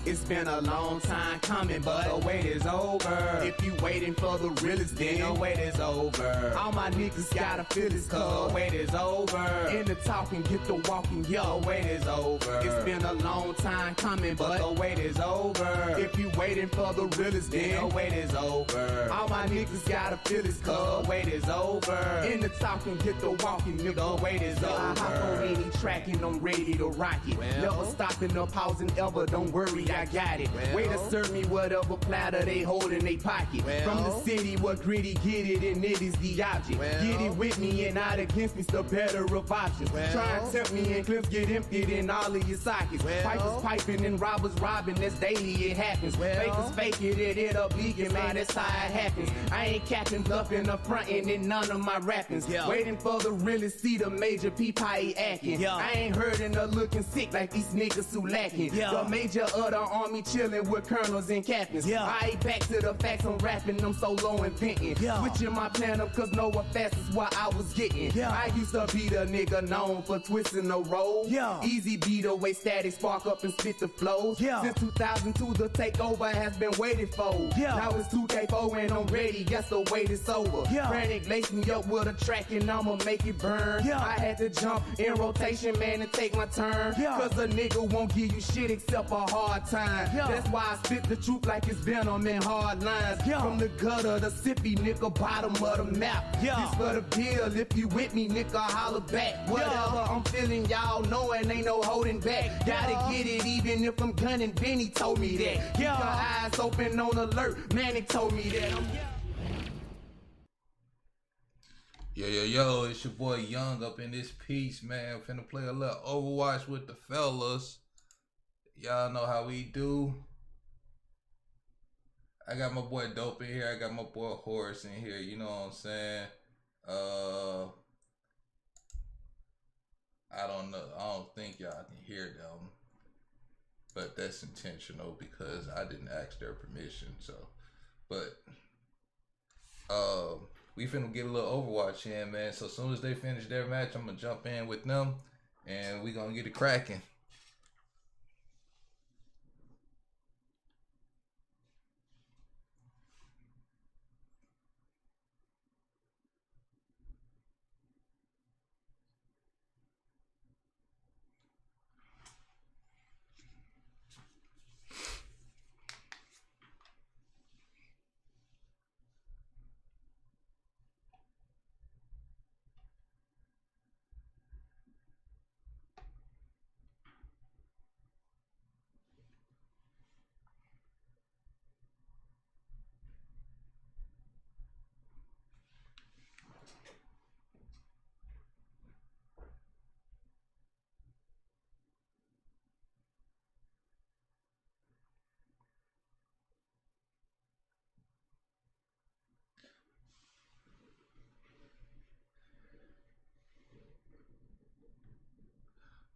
It's been a long time coming, but the wait is over. If you waiting for the realest, then the wait is over. All my niggas gotta feel this, cause the wait is over. In the talking, get the walking, yo, the wait is over. It's been a long time coming, but the wait is over. If you waiting for the realest, then the wait is over. All my niggas gotta feel this, cause the wait is over. In the talking, get the walking, nigga, the wait is over. I hop on any track and I'm ready to rock it. Never stopping up, pausing ever, don't worry, I got it. Way to serve me whatever platter they hold in they pocket. From the city where gritty get it and it is the object. Get it with me and not against me's the better of options. Try and tempt me and clips get emptied in all of your sockets. Pipers piping and robbers robbing, that's daily it happens. Fakers fake it, it up leaking, man, that's how it happens. I ain't capping, bluffing, up fronting in none of my rappings. Waiting for the realest, see the major peep how he acting. I ain't hurting or looking sick like these niggas who lacking. The major of the army chilling with colonels and captains. I ain't back to the facts, I'm rapping, I'm solo inventing. Switching my plan up cause no one fast is what I was getting. I used to be the nigga known for twisting the road. Easy beat away static, spark up and spit the flows. Since 2002 the takeover has been waited for. Now it's 2K4 and I'm ready, guess the wait is over. Frantic lace me up with a track and I'ma make it burn. I had to jump in rotation, man, and take my turn. Cause a nigga won't give you shit except a hard time. That's why I spit the truth like it's venom in hard lines. From the gutter, the sippy, nigga, bottom of the map. This for the bill, if you with me, nigga, holler back. Whatever I'm feeling, y'all know and ain't no holding back. Gotta get it even if I'm gunning, Benny told me that. Keep your eyes open on alert, Manic told me that. Yo, it's your boy Young up in this piece, man. Finna play a little Overwatch with the fellas. Y'all know how we do. I got my boy Dope in here. I got my boy Horace in here. You know what I'm saying? I don't know. I don't think y'all can hear them. But that's intentional because I didn't ask their permission. So, but we finna get a little Overwatch in, man. So as soon as they finish their match, I'm gonna jump in with them and we gonna get it cracking.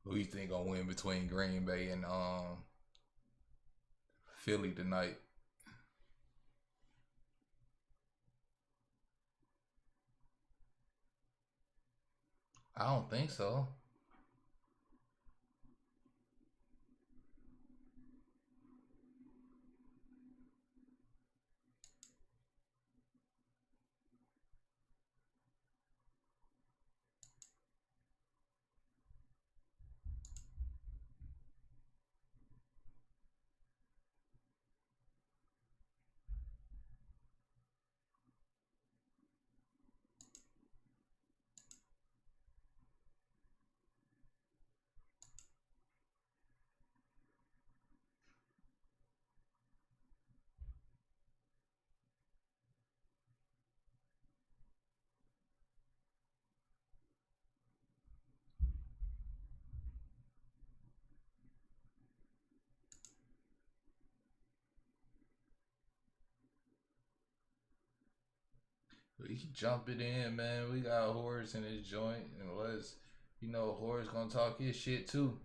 Who you think gonna win between Green Bay and Philly tonight? I don't think so. We can jump it in, man. We got Horace in his joint, and let's, Horace gonna talk his shit too.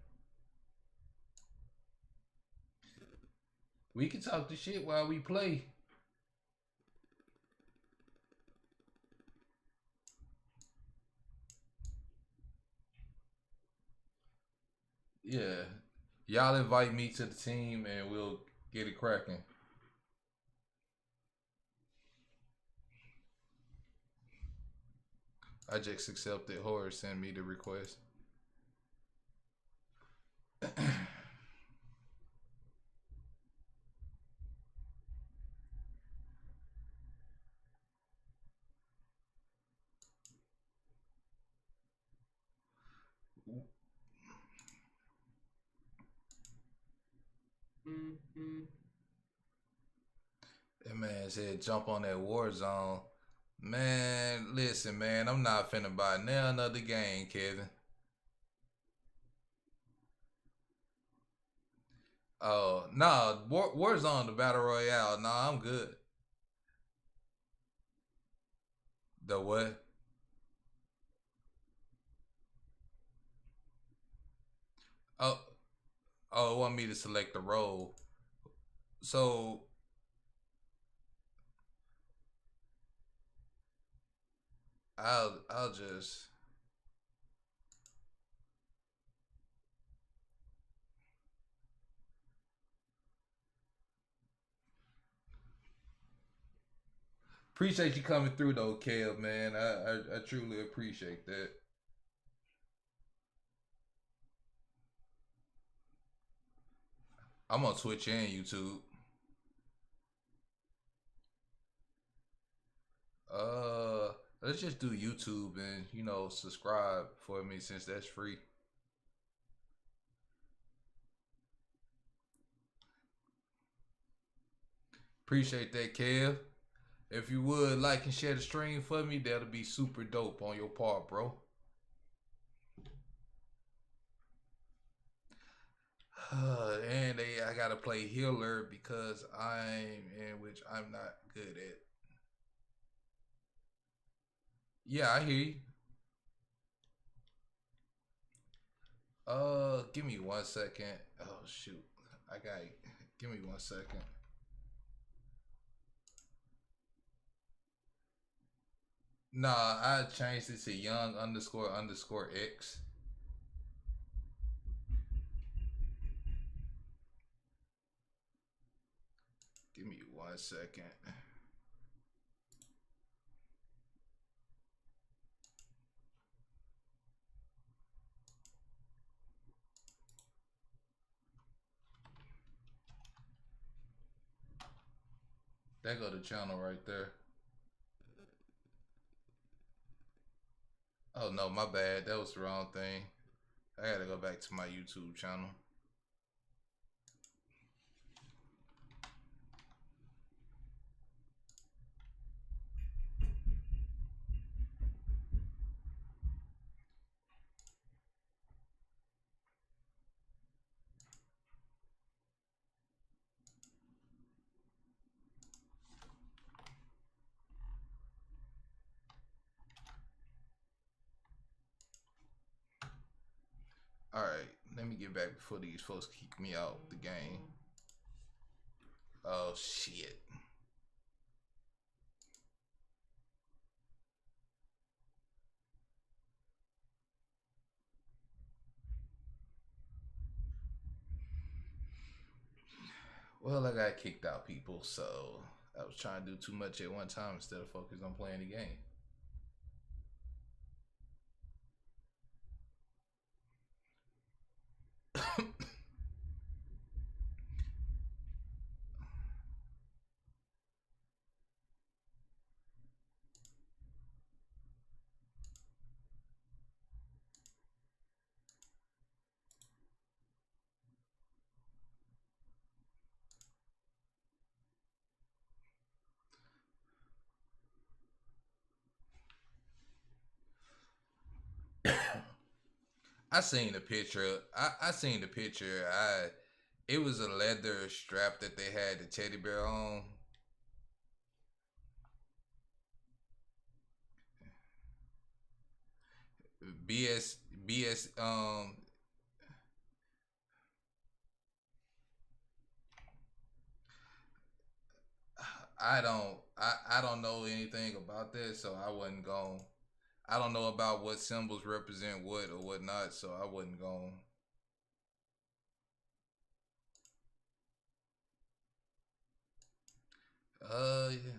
We can talk the shit while we play. Yeah. Y'all invite me to the team and we'll get it cracking. I just accepted. Horror sent me the request. That man said jump on that war zone. Man, listen, man, I'm not finna buy now another game, Kevin. Oh, no, Warzone, the Battle Royale. No, I'm good. The what? Oh, oh, it want me to select the role. So, I'll just... Appreciate you coming through though, Kev, man. I truly appreciate that. I'm on Twitch and YouTube. Let's just do YouTube and subscribe for me since that's free. Appreciate that, Kev. If you would like and share the stream for me, that'll be super dope on your part, bro. And I gotta play healer because which I'm not good at. Yeah, I hear you. Give me 1 second. Oh shoot, give me 1 second. Nah, I changed it to young__X. Give me 1 second. There go the channel right there. Oh no, my bad. That was the wrong thing. I gotta go back to my YouTube channel. Alright, let me get back before these folks kick me out the game. Oh shit. Well, I got kicked out, people, so I was trying to do too much at one time instead of focus on playing the game. I seen the picture. I seen the picture. It was a leather strap that they had the teddy bear on. BS I don't know anything about that, so I wasn't going. I don't know about what symbols represent what or what not, so I wasn't going. Yeah.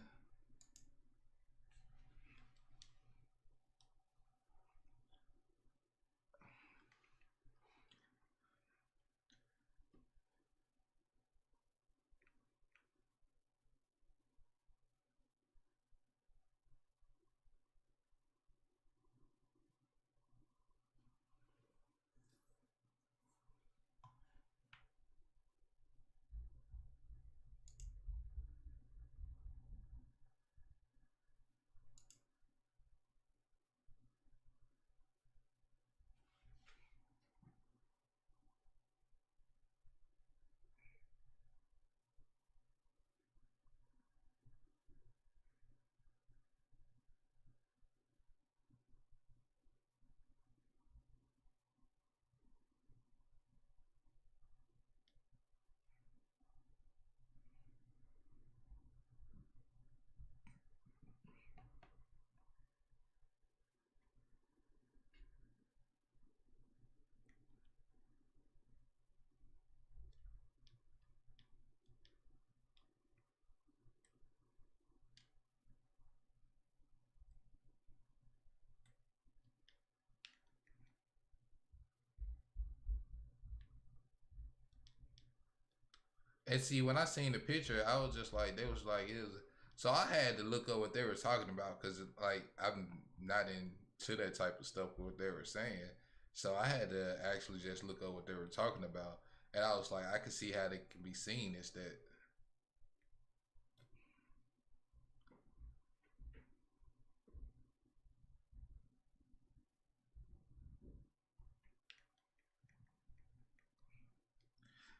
And see, when I seen the picture, I was just like, they was like, it was. So I had to look up what they were talking about because, like, I'm not into that type of stuff. What they were saying, so I had to actually just look up what they were talking about, and I was like, I could see how they can be seen as that.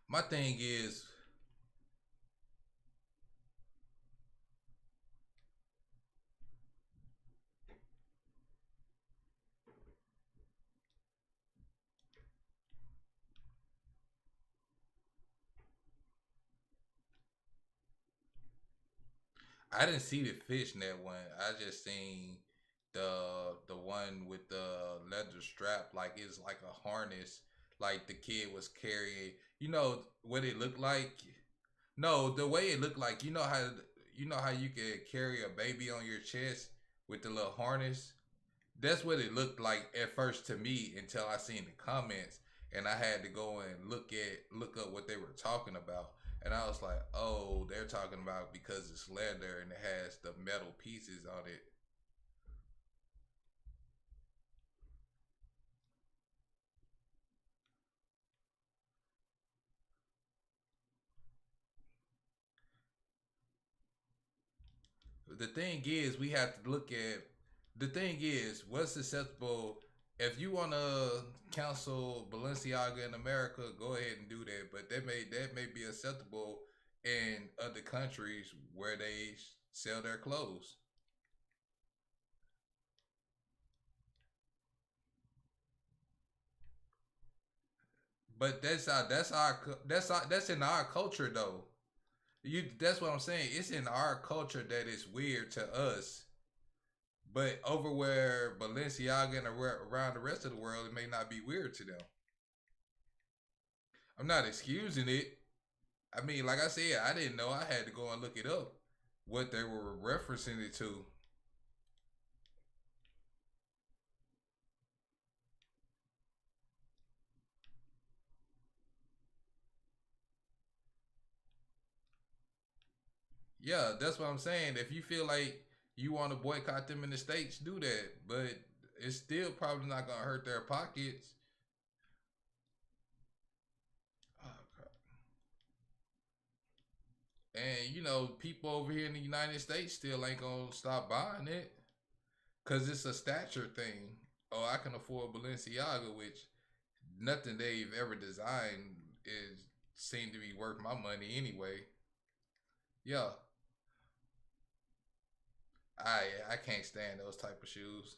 My thing is, I didn't see the fishnet one. I just seen the one with the leather strap, like it's like a harness, like the kid was carrying. You know what it looked like? No, the way it looked like, you know how you can carry a baby on your chest with the little harness. That's what it looked like at first to me until I seen the comments and I had to go and look up what they were talking about. And I was like, oh, they're talking about because it's leather and it has the metal pieces on it. The thing is, we have to look at the thing is what's acceptable. If you want to cancel Balenciaga in America, go ahead and do that. But that may be acceptable in other countries where they sell their clothes. But that's in our culture though. That's what I'm saying. It's in our culture that it's weird to us. But over where Balenciaga and around the rest of the world, it may not be weird to them. I'm not excusing it. I mean, like I said, I didn't know. I had to go and look it up, what they were referencing it to. Yeah, that's what I'm saying. If you feel like you want to boycott them in the states, do that. But it's still probably not gonna hurt their pockets. Oh, crap. And people over here in the United States still ain't gonna stop buying it because it's a stature thing. Oh, I can afford Balenciaga, which nothing they've ever designed is seem to be worth my money anyway. Yeah, I can't stand those type of shoes.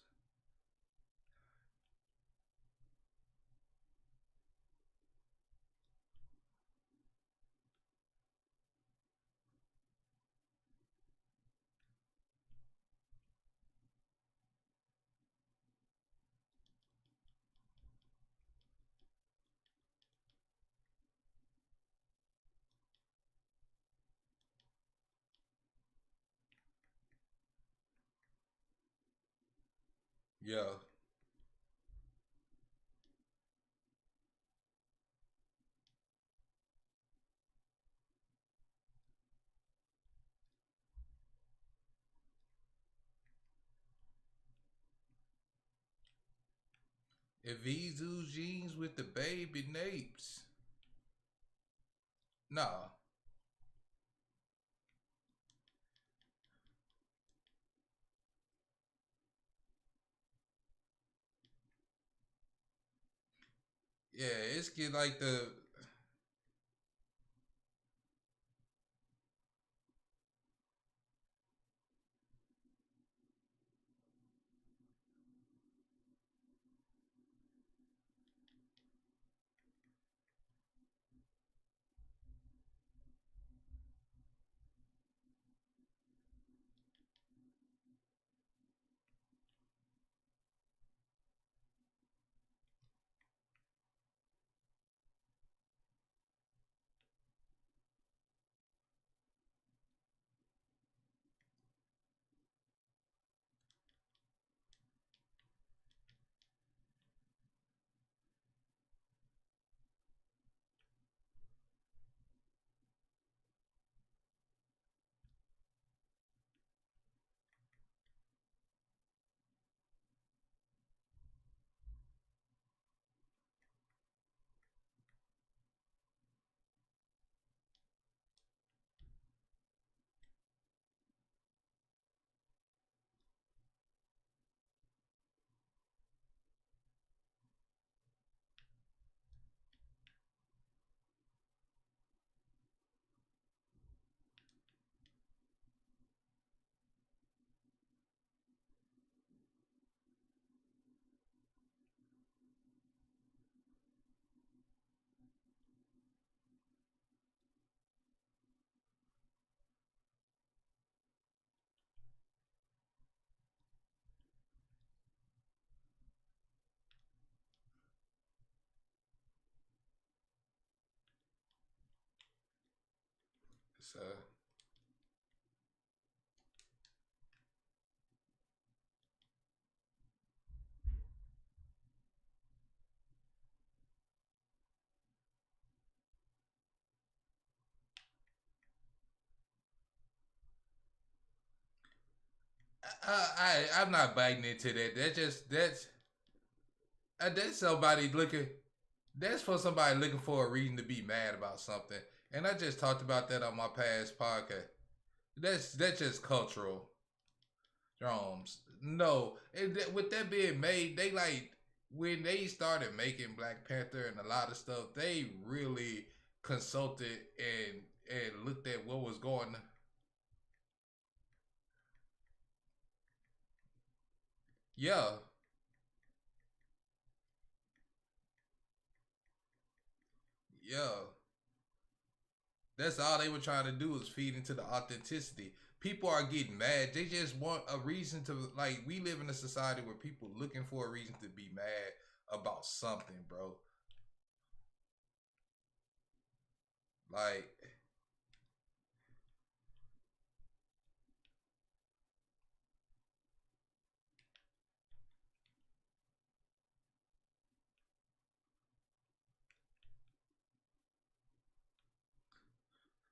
Yeah. If Izu jeans with the baby napes. Nah. Yeah, it's get like the so I'm not biting into that. That's somebody looking. That's for somebody looking for a reason to be mad about something. And I just talked about that on my past podcast. That's just cultural drums. No, with that being made, they like when they started making Black Panther and a lot of stuff, they really consulted and looked at what was going. Yeah, yeah. That's all they were trying to do is feed into the authenticity. People are getting mad. They just want a reason to like. We live in a society where people looking for a reason to be mad about something, bro. Like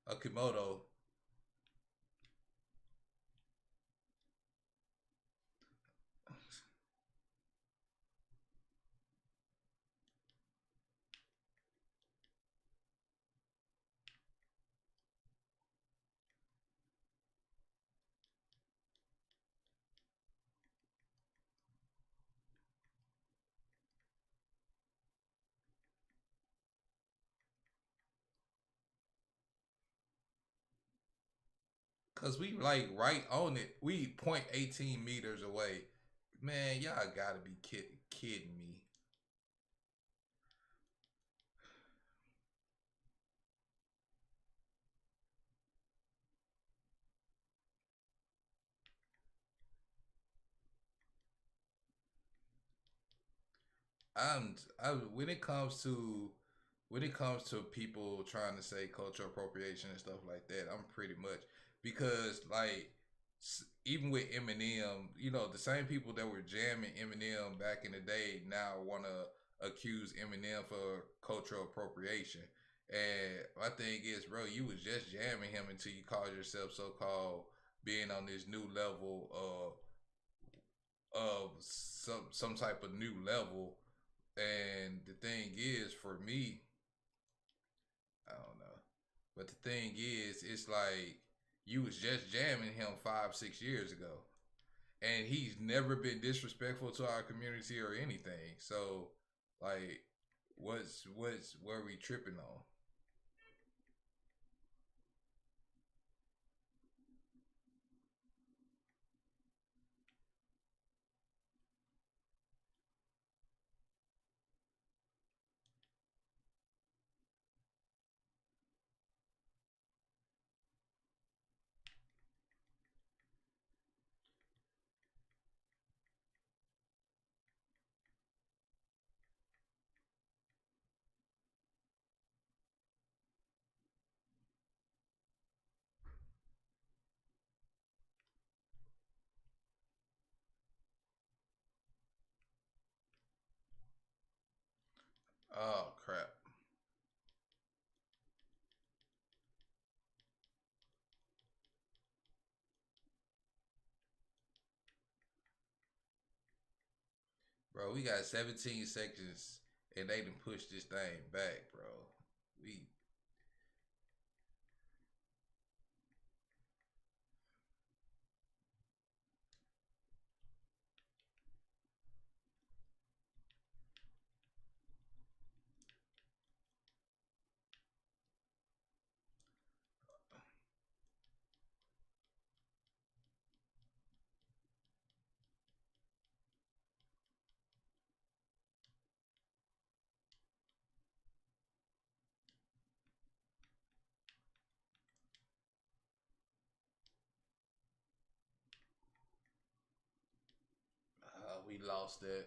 a Kimoto. Cause we like right on it. We 0.18 meters away. Man, y'all gotta be kidding me. I when it comes to people trying to say cultural appropriation and stuff like that, I'm pretty much because like even with Eminem, the same people that were jamming Eminem back in the day now want to accuse Eminem for cultural appropriation. And my thing is, bro, you was just jamming him until you called yourself so called being on this new level of some type of new level. And the thing is, for me, I don't know. But the thing is, it's like you was just jamming him 5, 6 years ago, and he's never been disrespectful to our community or anything. So, like, what's what are we tripping on? Oh crap, bro! We got 17 seconds, and they done push this thing back, bro. We we lost that.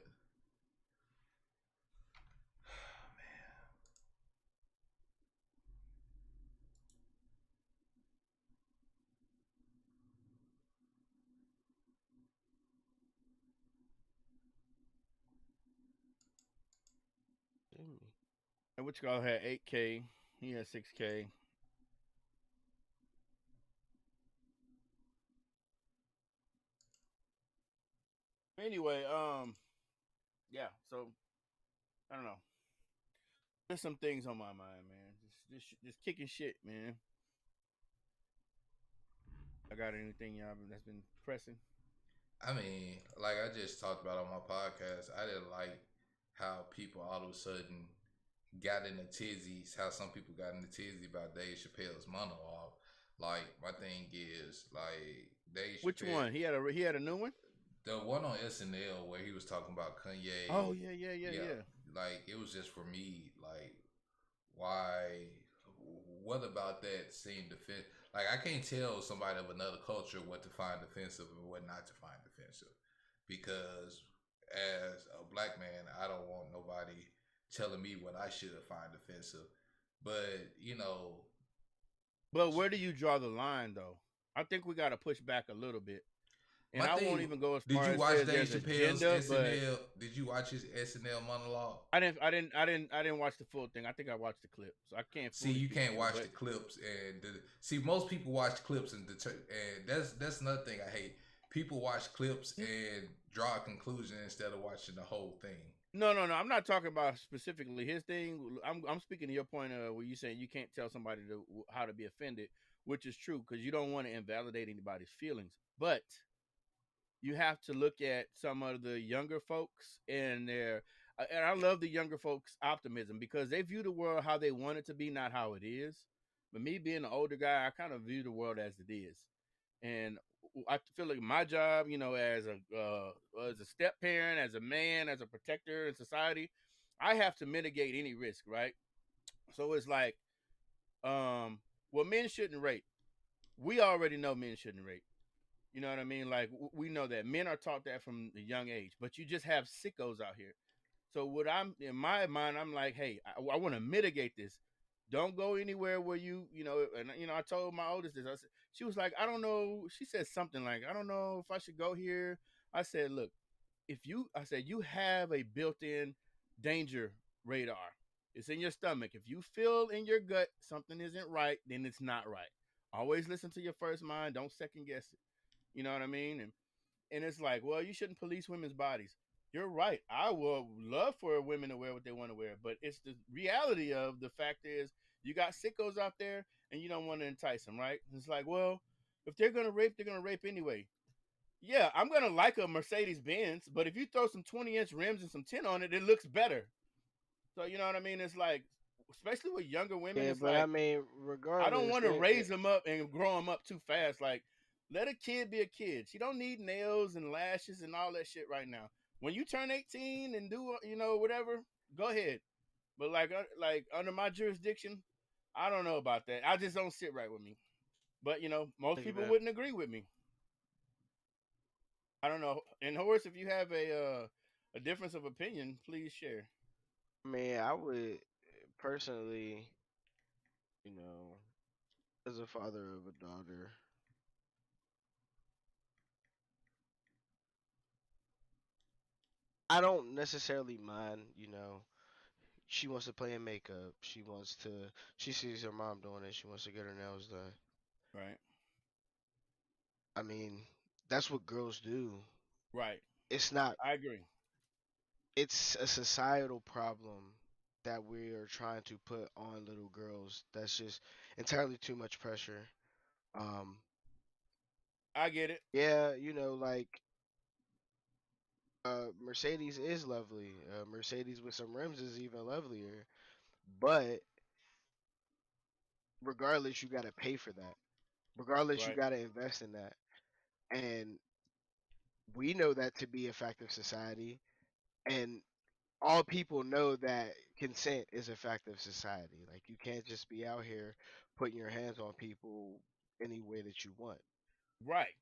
And which guy had 8K? He had 6K. Anyway, yeah. So I don't know. There's some things on my mind, man. Just kicking shit, man. I got anything y'all that's been pressing? I mean, like I just talked about on my podcast, I didn't like how people all of a sudden got in the tizzies, how some people got in the tizzy about Dave Chappelle's monologue. Like, my thing is, like, Dave Which Chappelle, one? He had a new one. the one on SNL where he was talking about Oh Kanye, yeah, yeah, yeah, yeah, yeah. like, it was just for me, like, why, what about that seemed offensive? Like, I can't tell somebody of another culture what to find offensive and what not to find offensive, because as a black man, I don't want nobody telling me what I should find offensive. But But where do you draw the line, though? I think we got to push back a little bit, and my I won't thing. even go as Did far you as watch say Dave there's Chappelle's agenda, but SNL? Did you watch his SNL monologue? I didn't watch the full thing. I think I watched the clip, so I can't See, fully you speak can't to it. watch But the clips, and see, most people watch clips and that's another thing I hate. People watch clips and draw a conclusion instead of watching the whole thing. no, no, no. I'm not talking about specifically his thing. I'm speaking to your point of where you saying you can't tell somebody how to be offended, which is true because you don't want to invalidate anybody's feelings. But you have to look at some of the younger folks and their and I love the younger folks' optimism because they view the world how they want it to be, not how it is. But me being an older guy, I kind of view the world as it is, and I feel like my job, as a step parent, as a man, as a protector in society, I have to mitigate any risk, right? So it's like, well, men shouldn't rape. We already know men shouldn't rape. You know what I mean? Like we know that men are taught that from a young age, but you just have sickos out here. So what I'm in my mind, I'm like, hey, I want to mitigate this. Don't go anywhere where and I told my oldest this. I said, She was like, I don't know. She said something like, I don't know if I should go here. I said, look, I said, you have a built in danger radar. It's in your stomach. If you feel in your gut something isn't right, then it's not right. Always listen to your first mind. Don't second guess it. You know what I mean? And it's like, well, you shouldn't police women's bodies. You're right. I would love for women to wear what they want to wear, but it's the reality of the fact is you got sickos out there and you don't want to entice them, right? It's like, well, if they're gonna rape, they're gonna rape anyway. Yeah, I'm gonna like a Mercedes Benz, but if you throw some 20-inch rims and some tint on it, it looks better. So you know what I mean? It's like, especially with younger women, Yeah, it's but I like mean, I don't regardless, want to raise them up and grow them up too fast. Like, let a kid be a kid. She don't need nails and lashes and all that shit right now. When you turn 18 and do whatever, go ahead. But like under my jurisdiction, I don't know about that. I just don't sit right with me. But most look at people that. wouldn't agree with me. I don't know. And Horace, if you have a difference of opinion, please share. I mean, I would personally, you know, as a father of a daughter, I don't necessarily mind, she wants to play in makeup. She sees her mom doing it. She wants to get her nails done. Right. I mean, that's what girls do. Right. It's not, I agree. it's a societal problem that we are trying to put on little girls. That's just entirely too much pressure. Um, I get it. yeah, like Mercedes is lovely. Mercedes with some rims is even lovelier. But regardless, you gotta pay for that. Regardless, you Right. gotta invest in that. And we know that to be a fact of society. And all people know that consent is a fact of society. Like you can't just be out here putting your hands on people any way that you want. Right.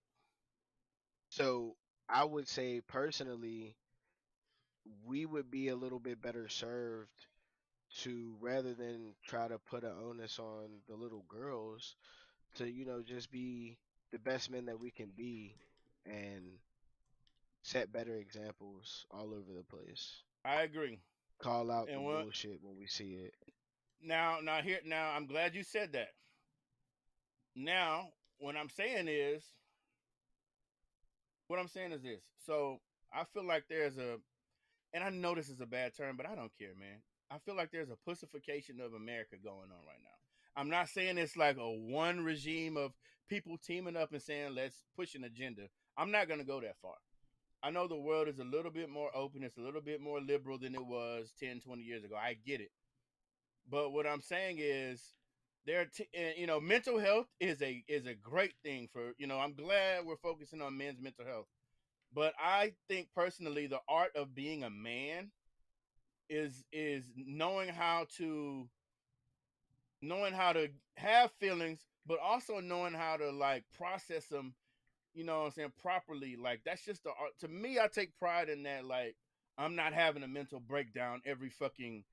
So I would say personally, we would be a little bit better served to rather than try to put an onus on the little girls to just be the best men that we can be and set better examples all over the place. I agree. Call out the And what bullshit when we see it. now I'm glad you said that. Now, what I'm saying is this. So I feel like and I know this is a bad term, but I don't care, man. I feel like there's a pussification of America going on right now. I'm not saying it's like a one regime of people teaming up and saying let's push an agenda. I'm not gonna go that far. I know the world is a little bit more open, it's a little bit more liberal than it was 10, 20 years ago. I get it. But what I'm saying is mental health is a great thing for, I'm glad we're focusing on men's mental health. But I think personally the art of being a man is knowing how to have feelings, but also knowing how to like process them, what I'm saying, properly. Like that's just the art. To me, I take pride in that. Like I'm not having a mental breakdown every fucking,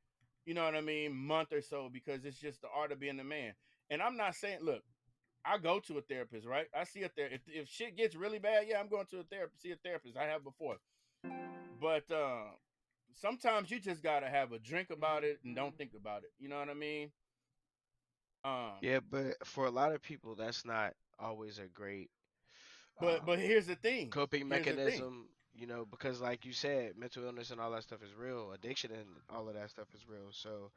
what I mean, month or so, because it's just the art of being a man. And I'm not saying, look, I go to a therapist, right? I see a therapist. If shit gets really bad, yeah, I'm going to a therapist. See a therapist. I have before, but sometimes you just gotta have a drink about it and don't think about it. You know what I mean? Um, Yeah, but for a lot of people, that's not always a great but um, but here's the thing. coping Here's the thing. mechanism, because like you said, mental illness and all that stuff is real. Addiction and all of that stuff is real. So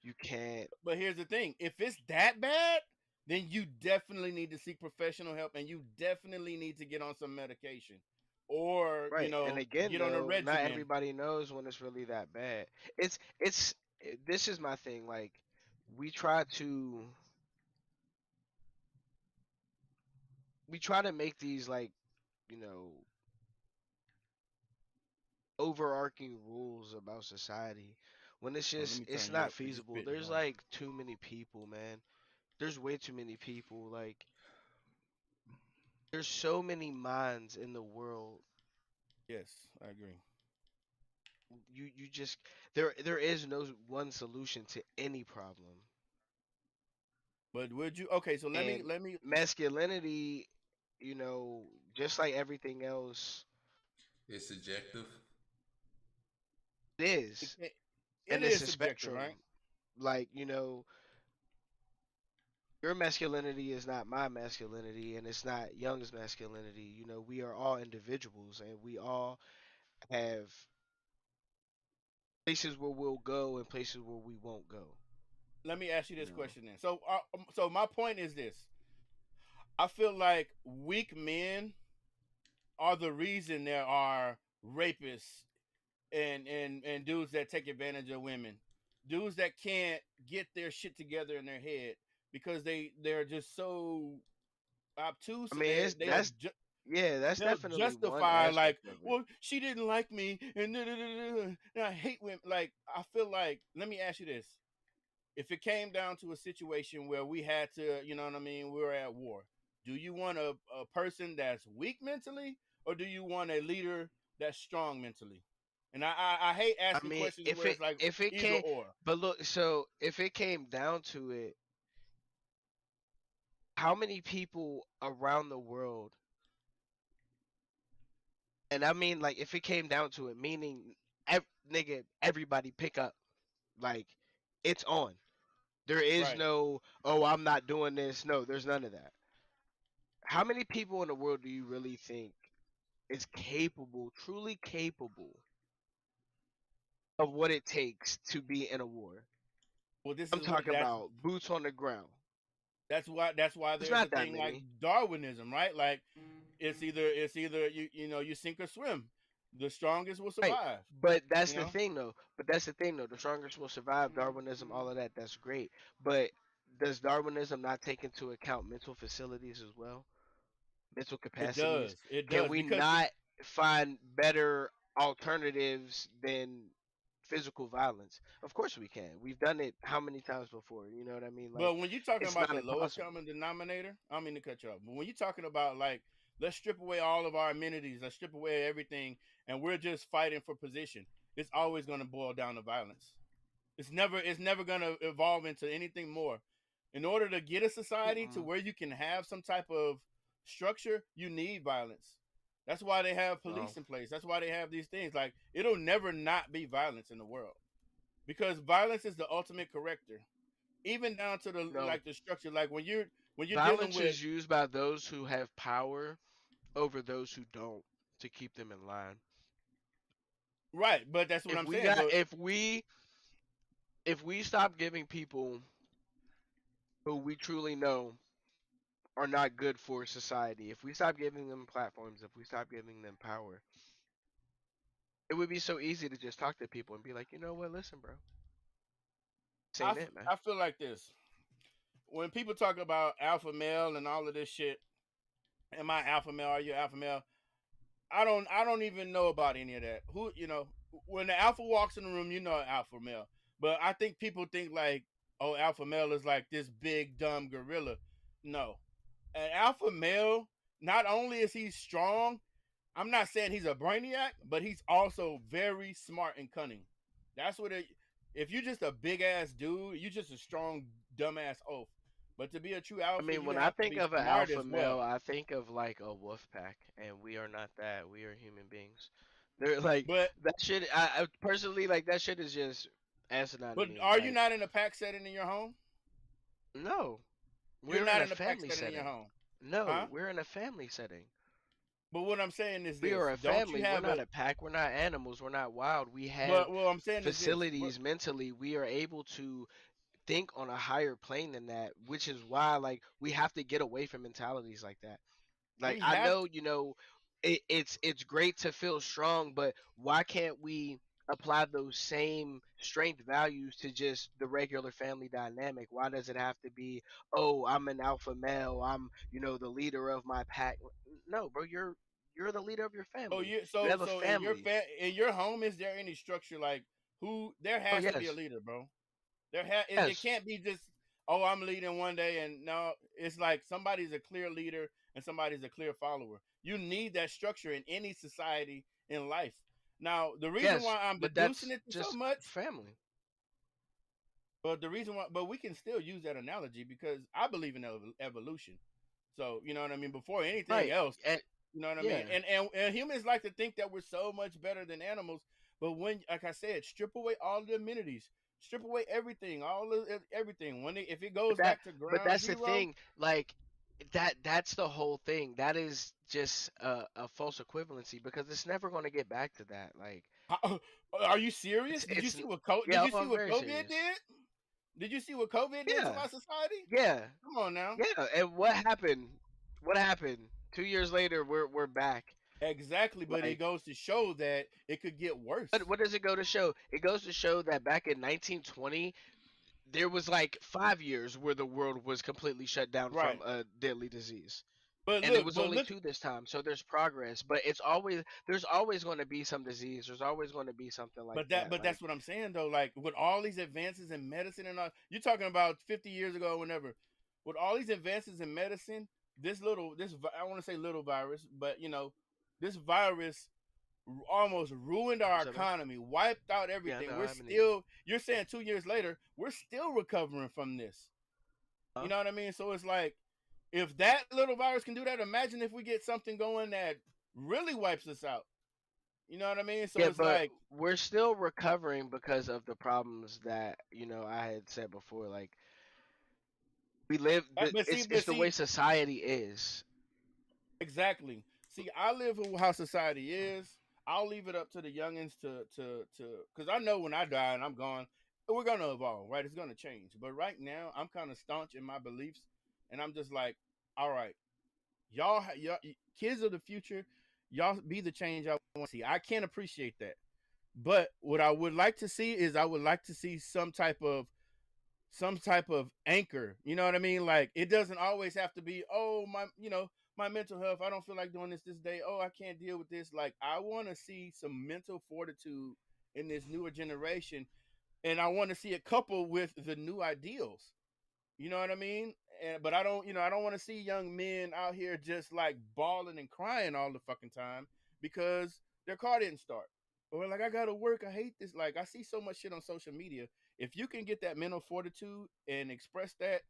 you can't. But here's the thing. If it's that bad, then you definitely need to seek professional help, and you definitely need to get on some medication, or Right. And again, get on a though, not regimen. everybody knows when it's really that bad. This is my thing. Like, we try to we try to make these like you know overarching rules about society when it's Oh, let just me it's turn you not up because you're feasible. spitting There's hard. like too many people, man. There's way too many people. Like, there's so many minds in the world. Yes, I agree. You just there is no one solution to any problem. But would you? Okay, so let me And let me. masculinity, you know, just like everything else, It's subjective. it It, is, it, it and it's is a subjective, spectrum. right? Like, you know, your masculinity is not my masculinity, and it's not Young's masculinity. You know, we are all individuals, and we all have places where we'll go and places where we won't go. Let me ask you You this know, question then. So my point is this: I feel like weak men are the reason there are rapists and dudes that take advantage of women, dudes that can't get their shit together in their head because they're just so obtuse I and mean, it's that's yeah, that's they'll definitely one justify like, aspect of it. well, she didn't like me and, and I hate women. Like I feel like, let me ask you this: if it came down to a situation where we had to, you know what I mean, we were at war, do you want a person that's weak mentally, or do you want a leader that's strong mentally? And I hate I asking mean, questions where it's like if it either came, or. but look, so if it came down to it, how many people around the world, and I mean, like, if it came down to it, meaning, nigga, everybody pick up, like, it's on. There is Right. no, oh, I'm not doing this. No, there's none of that. How many people in the world do you really think is capable, truly capable of what it takes to be in a war? Well, this I'm is what talking about boots on the ground. that's why It's there's a not that thing like many. Darwinism, right? Like it's either you sink or swim. The strongest will Right. survive. But that's You the know, thing though. But that's the thing though. The strongest will survive, Darwinism, all of that, that's great. But does Darwinism not take into account mental facilities as well? Mental it capacities? does. It Can does we because not find better alternatives than physical violence? Of course we can. We've done it how many times before? You know what I mean? Like, but when you're talking it's about not the lowest impossible. common denominator, I don't mean to cut you off. But when you're talking about like, let's strip away all of our amenities, let's strip away everything, and we're just fighting for position. It's always going to boil down to violence. It's never going to evolve into anything more. In order to get a society to Mm-mm. where you can have some type of structure, you need violence. That's why they have No. police in place. That's why they have these things. Like it'll never not be violence in the world because violence is the ultimate corrector, even down to the No. like the structure. Like when you're dealing Violence with is used by those who have power over those who don't to keep them in line. right, but that's what If I'm we saying. got But if we stop giving people who we truly know are not good for society, if we stop giving them platforms, if we stop giving them power, it would be so easy to just talk to people and be like, you know what, listen, bro, this I, ain't f- it, man. I feel like this when people talk about alpha male and all of this shit. Am I alpha male? Are you alpha male? I don't even know about any of that. Who when the alpha walks in the room, you know an alpha male. But I think people think like, oh, alpha male is like this big dumb gorilla. No, an alpha male. Not only is he strong, I'm not saying he's a brainiac, but he's also very smart and cunning. That's what it. If you're just a big ass dude, you're just a strong dumbass oaf. But to be a true I alpha, mean, you when I have to think be of an smart alpha as male, well. I think of like a wolf pack, and we are not that. We are human beings. They're like But that shit. I personally like that shit is just asinine to but me. are you Like, not in a pack setting in your home? no, You're we're in not a in a pack family setting in your setting. home, No, huh? we're in a family setting. But what I'm saying is We this: are a don't you family. We're have a? not a pack. We're not animals. We're not wild. We have But what I'm saying is this: but facilities mentally. We are able to think on a higher plane than that, which is why like we have to get away from mentalities like that. Like we I have know, it's great to feel strong, but why can't we apply those same strength values to just the regular family dynamic? Why does it have to be, oh, I'm an alpha male, I'm, the leader of my pack? No, bro, you're the leader of your so family. you You so have a so in your family. in your home is there any structure like who there Oh has to be a yes. leader, bro? It Yes. can't be just oh I'm leading one day and no it's like somebody's a clear leader and somebody's a clear follower. You need that structure in any society in life. Now the reason Yes, why I'm but deducing that's it to so just much family. But the reason why, but we can still use that analogy because I believe in evolution. So you know what I mean. Before anything Right. else, And you know what I mean. yeah, And humans like to think that we're so much better than animals. But when, like I said, strip away all the amenities, strip away everything, all of everything. When if it but goes that back to but ground that's the zero, thing. Like that's the whole thing. That is just a false equivalency because it's never going to get back to that. Like are you serious? Did you it's see what did yeah, you see I'm what very COVID serious. did? Did you see what COVID did to Yeah, our society? yeah, Come on now. yeah. And what happened? What happened? 2 years later, we're back. Exactly, but it Like goes to show that it could get worse. what does it go to show? It goes to show that back in 1920, there was like 5 years where the world was completely shut down Right. from a deadly disease. But And it look, was but only look, two this time, so there's progress. But it's always there's always going to be some disease. There's always going to be something like that. but Like that's what I'm saying though. Like with all these advances in medicine and all, you're talking about 50 years ago, or whenever. With all these advances in medicine, I want to say little virus, but this virus almost ruined our what's up, man? economy, wiped out Yeah, everything. no, We're I haven't either. still, you're saying 2 years later, we're still recovering from this. You Huh? know what I mean? So it's like, if that little virus can do that, imagine if we get something going that really wipes us out. You know what I mean? So Yeah, it's but like, we're still recovering because of the problems that I had said before. Like we live, but see, it's the way society is. exactly. See, I live with how society is. I'll leave it up to the youngins because I know when I die and I'm gone, we're gonna evolve, right? It's gonna change. But right now, I'm kind of staunch in my beliefs, and I'm just like, all right, y'all, kids of the future, y'all be the change I want to see. I can't appreciate that, but what I would like to see is I would like to see some type of anchor. You know what I mean? Like it doesn't always have to be, oh my, my mental health. I don't feel like doing this day. Oh, I can't deal with this. Like I want to see some mental fortitude in this newer generation, and I want to see it coupled with the new ideals. You know what I mean? But I don't want to see young men out here just like bawling and crying all the fucking time because their car didn't start. Or like I gotta work. I hate this. Like I see so much shit on social media. If you can get that mental fortitude and express that,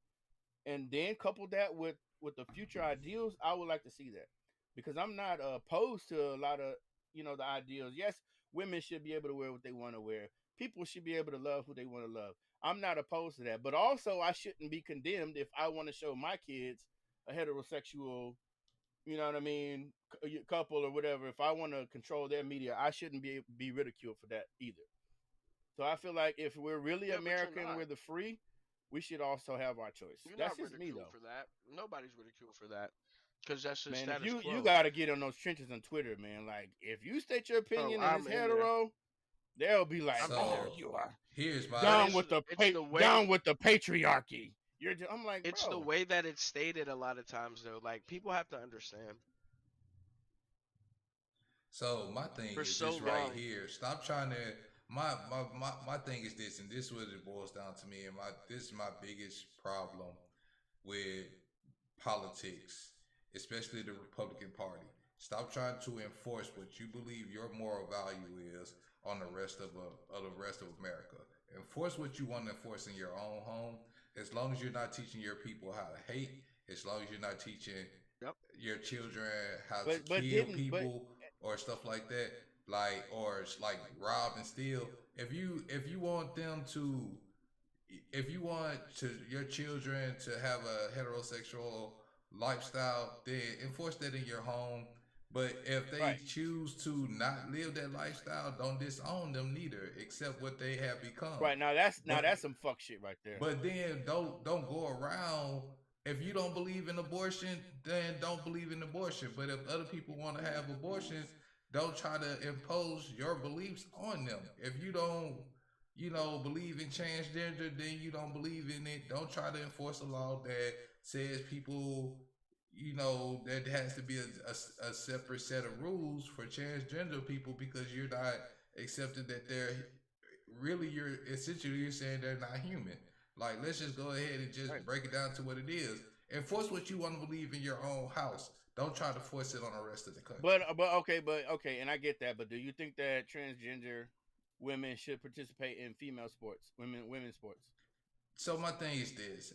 and then couple that with the future ideals, I would like to see that because I'm not opposed to a lot of the ideals. Yes, women should be able to wear what they want to wear. People should be able to love who they want to love. I'm not opposed to that, but also I shouldn't be condemned if I want to show my kids a heterosexual, you know what I mean, couple or whatever. If I want to control their media, I shouldn't be ridiculed for that either. So I feel like if we're really Yeah, but you're American, not. we're the free, we should also have our choice. You're That's not just me ridiculed though. for that. Nobody's ridiculed for that because that's the Man, if status you quo. got to get on those trenches on Twitter, man. Like if you state your Oh, opinion and it's I'm in there. hetero, they'll be like, I'm in "Oh, there. So you are here's But my down with it's the way down with the patriarchy." I'm like, it's the bro. way that it's stated a lot of times though. Like people have to understand. So my thing For is so this right long, here. Stop trying to my thing is this, and this is what it boils down to me, and this is my biggest problem with politics, especially the Republican Party. Stop trying to enforce what you believe your moral value is on the rest of America. Enforce what you want to enforce in your own home. As long as you're not teaching your people how to hate, as long as you're not teaching yep. your children how to But kill didn't but people or stuff like that, like or like rob and steal. If you want them to, if you want to your children to have a heterosexual lifestyle, then enforce that in your home. But if they right, choose to not live that lifestyle, don't disown them neither. Accept what they have become. right now that's But some fuck shit right there. but then don't go around. If you don't believe in abortion, then don't believe in abortion. But if other people want to have abortions, don't try to impose your beliefs on them. If you don't, believe in transgender, then you don't believe in it. Don't try to enforce a law that says people, that has to be a separate set of rules for transgender people because you're not accepting that they're really you're saying they're not human. Like let's just go ahead and Right. just break it down to what it is. Enforce what you want to believe in your own house. Don't try to force it on the rest of the country. But okay, and I get that. But do you think that transgender women should participate in female sports, women's sports? So my thing is this: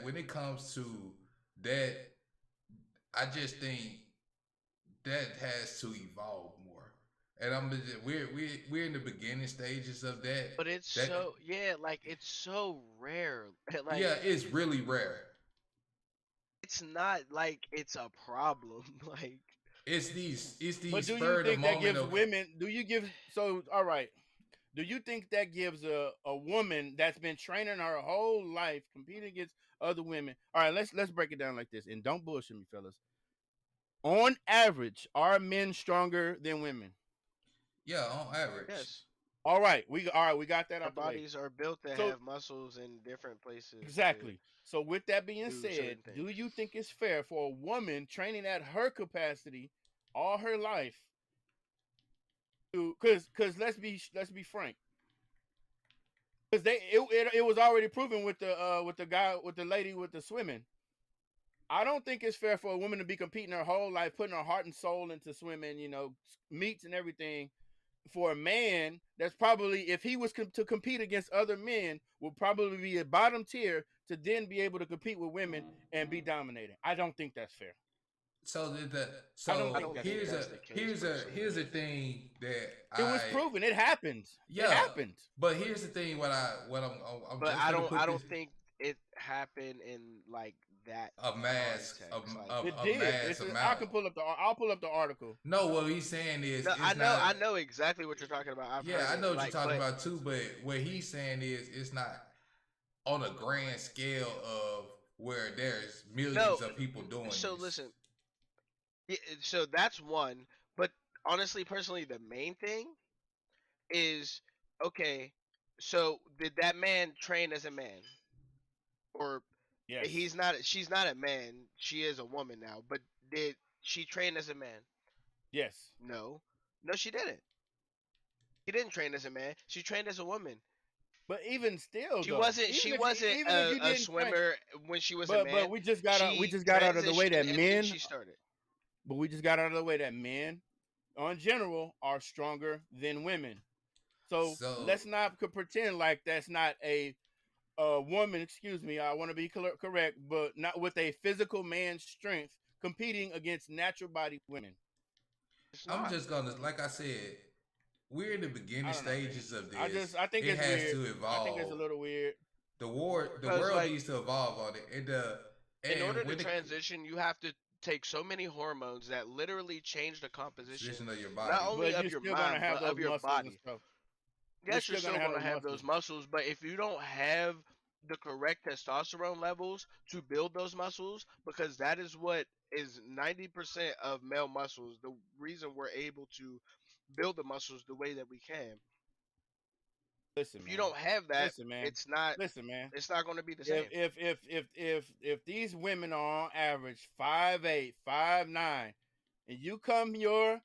when it comes to that, I just think that has to evolve more. And we're in the beginning stages of that. But it's That so yeah, like it's so rare. Like yeah, it's really rare. it's not like it's a problem. Like It's these But do you spur of the think that moment gives of women? Do you give so? All right. Do you think that gives a woman that's been training her whole life competing against other women? All right, let's break it down like this, and don't bullshit me, fellas. On average, are men stronger than women? yeah on average. yes, All right, we got that our out the way. bodies are built to So have muscles in different places to exactly. So with that being do said, certain do things. you think it's fair for a woman training at her capacity all her life to cuz let's be frank. Cuz it was already proven with the guy with the lady with the swimming. I don't think it's fair for a woman to be competing her whole life, putting her heart and soul into swimming, meets and everything. For a man, that's probably if he was to compete against other men, would probably be a bottom tier to then be able to compete with women and be dominated. I don't think that's fair. So I don't I so think don't that's think here's fair. a that's the case here's a personally. here's a thing that It I was proven. It happens. It yeah, happens. but here's the thing. I'm But just gonna I put this don't think it happened in like that a mass context. Like It a did. mass I amount. can pull up the. I'll pull up the article. No, what he's saying is no, it's not. I know exactly what you're talking about. I've Yeah, heard I it. know what you're Like, talking but about too. But what he's saying is it's not on a grand scale of where there's no. millions of people doing So this. listen, so that's one. But honestly, personally, the main thing is okay. So did that man train as a man, or Yes. he's not? She's not a man. She is a woman now. But did she train as a man? Yes. No, no, she didn't. She didn't train as a man. She trained as a woman. But even still, She though, wasn't. She wasn't even if you a didn't train, swimmer when she was a but man. we She just got out of the way transitioned that and then men, she started. but we just got out of the way that men, on general, are stronger than women. So So let's not pretend like that's not a woman. Excuse me. I want to be correct, but not with a physical man's strength competing against natural body women. It's I'm not. just gonna, like I said, we're in the beginning I don't know. stages of this. I think It it's has weird. to I think it's a evolve. little weird. The Because world like needs to evolve on it. in order And to when the transition, you have to take so many hormones that literally change the composition position of your not body. only But of you're your still gonna mind have but those of your muscles and body. stuff. You're Yes, you're still gonna still have going to those have muscles. those muscles, but if you don't have the correct testosterone levels to build those muscles, because that is what is 90% of male muscles, the reason we're able to build the muscles the way that we can. Listen, If you man. don't have that, Listen, man. it's not Listen, man. it's not going to be the If same. if if if if these women are on average 5'8", 5'9", and you come your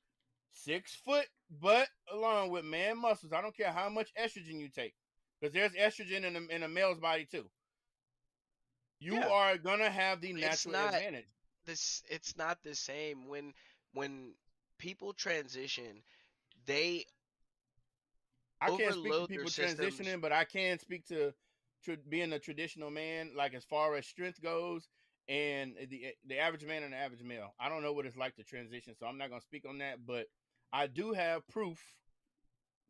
6 foot butt along with man muscles, I don't care how much estrogen you take, because there's estrogen in a male's body too. You Yeah, are gonna have the it's natural not advantage. this it's not the same when people transition, they I can't speak to overload their people systems. transitioning, but I can speak to being a traditional man, like as far as strength goes, and the average man and the average male. I don't know what it's like to transition, so I'm not gonna speak on that. But I do have proof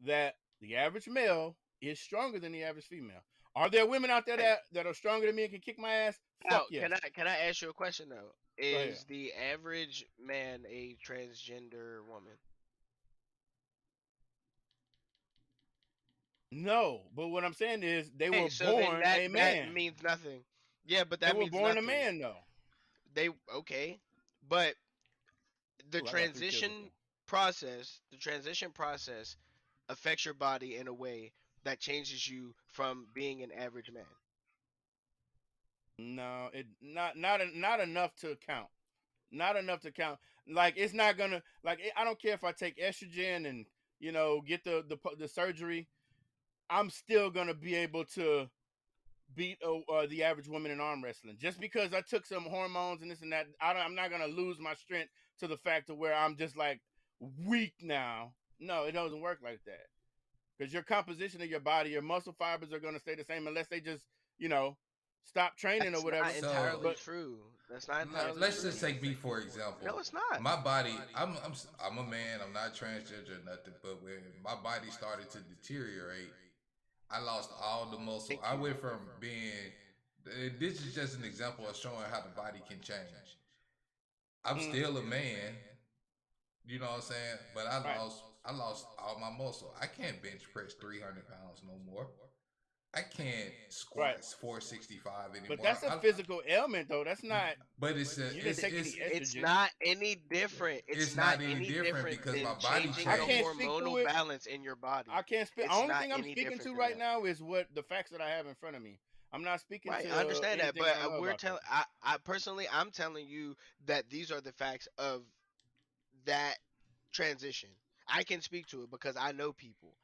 that the average male is stronger than the average female. Are there women out there Hey, that are stronger than me and can kick my ass? now, Fuck yes. can I ask you a question though? Go ahead. Is the average man a transgender woman? No, but what I'm saying is they Hey, were so then born a that man. means nothing. Yeah, but They that were means born a nothing. man though. They okay, but the Ooh, I got 3 kills with them. the transition process affects your body in a way that changes you from being an average man. No, it not enough to count. Not enough to count. Like it's not gonna like I don't care if I take estrogen and get the surgery. I'm still gonna be able to beat the average woman in arm wrestling just because I took some hormones and this and that. I'm not gonna lose my strength to the fact of where I'm just like weak now. No, it doesn't work like that because your composition of your body, your muscle fibers are gonna stay the same unless they just you know, stop training or That's whatever. not entirely But true. That's not Like, entirely let's true. just take me for example. No, it's not. My body, I'm a man. I'm not transgender or nothing. But when my body started to deteriorate, I lost all the muscle. Thank I you. went from being. This is just an example of showing how the body can change. I'm mm, still a man. You know what I'm saying? But right, I lost all my muscle. I can't bench press 300 pounds no more. I can't right. squat 465 But anymore. that's a physical ailment, though. That's not. But You didn't take any It's estrogen. not any different. It's it's not not any any different different because my than body changing I the can't changed. speak to hormonal it. balance in your body. I can't speak. The It's only not thing I'm any speaking different to than right that. now is what the facts that I have in front of me. I'm not speaking Right, I to understand that, anything but I don't know we're about though. telling. I personally, I'm telling you that these are the facts of that transition. I can speak to it because I know people.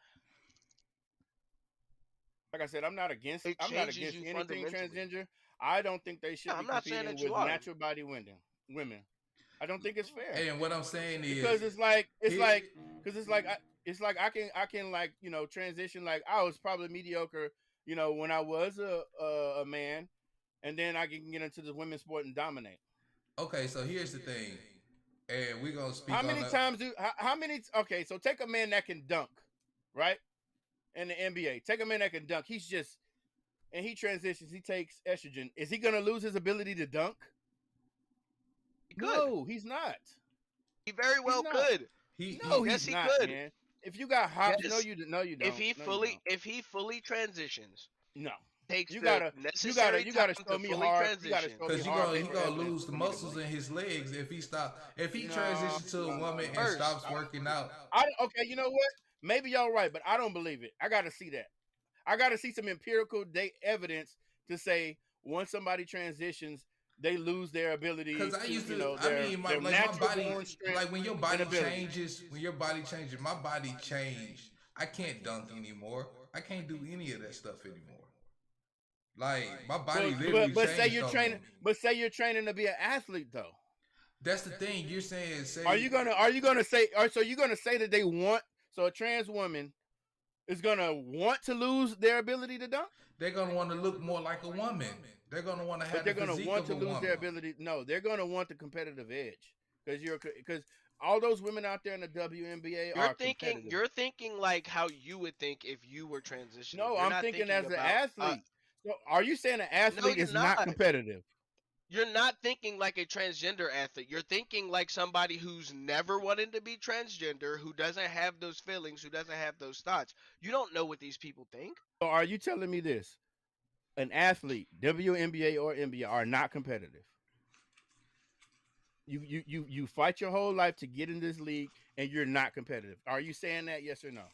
Like I said, I'm not against. It I'm not changes against you anything fundamentally. transgender. I don't think they should Yeah, be I'm not saying competing that you with are. natural body women. Women. I don't think it's fair And what I'm saying is, because it's here, like because it's like I can like transition. Like I was probably mediocre, when I was a man, and then I can get into the women's sport and dominate. okay. So here's the thing, and we're gonna How speak on many the. times do how many? Okay, so take a man that can dunk, right? In the NBA, take a man that can dunk. He's just and he transitions. He takes estrogen. Is he gonna lose his ability to dunk? He could. No, he's not. He very He's well not. could. No, He Yes, he's he not, could. man. If you got hops, no, Yes, you no, you don't. No, you don't. if he fully transitions, No, takes you the gotta, you gotta, necessary you time gotta to show me fully hard. You gotta transition. show me Cause hard he paper gonna evidence lose the for me to muscles believe in it. his legs if he No, transitions to a no, woman no, and no. First, stops working out. Okay, you know what? Maybe y'all right, but I don't believe it. I gotta see that. I gotta see some empirical evidence to say once somebody transitions, they lose their ability Cause I to, used to, I mean, their my natural body, born strength like when your and body ability. changes, my body changed. I can't dunk anymore. I can't do any of that stuff anymore. Like my body literally But say changed you're on training, me. but say you're training to be an athlete though. That's the thing you're saying. Are Say you gonna say or so you're gonna say that they want so a trans woman is gonna want to lose their ability to dunk? they're gonna want to look more like a woman. They're gonna want to But have the they're gonna physique want of to a lose their woman. ability. No, they're gonna want the competitive edge because all those women out there in the WNBA are competitive. you're thinking like how you would think if you were transitioning. No, You're I'm not thinking thinking as an about athlete. So are you saying an no, athlete you're is not not. competitive? You're not thinking like a transgender athlete. You're thinking like somebody who's never wanted to be transgender, who doesn't have those feelings, who doesn't have those thoughts. You don't know what these people think. So are you telling me this? An athlete, WNBA or NBA, are not competitive. You fight your whole life to get in this league, and you're not competitive. Are you saying that? Yes or no?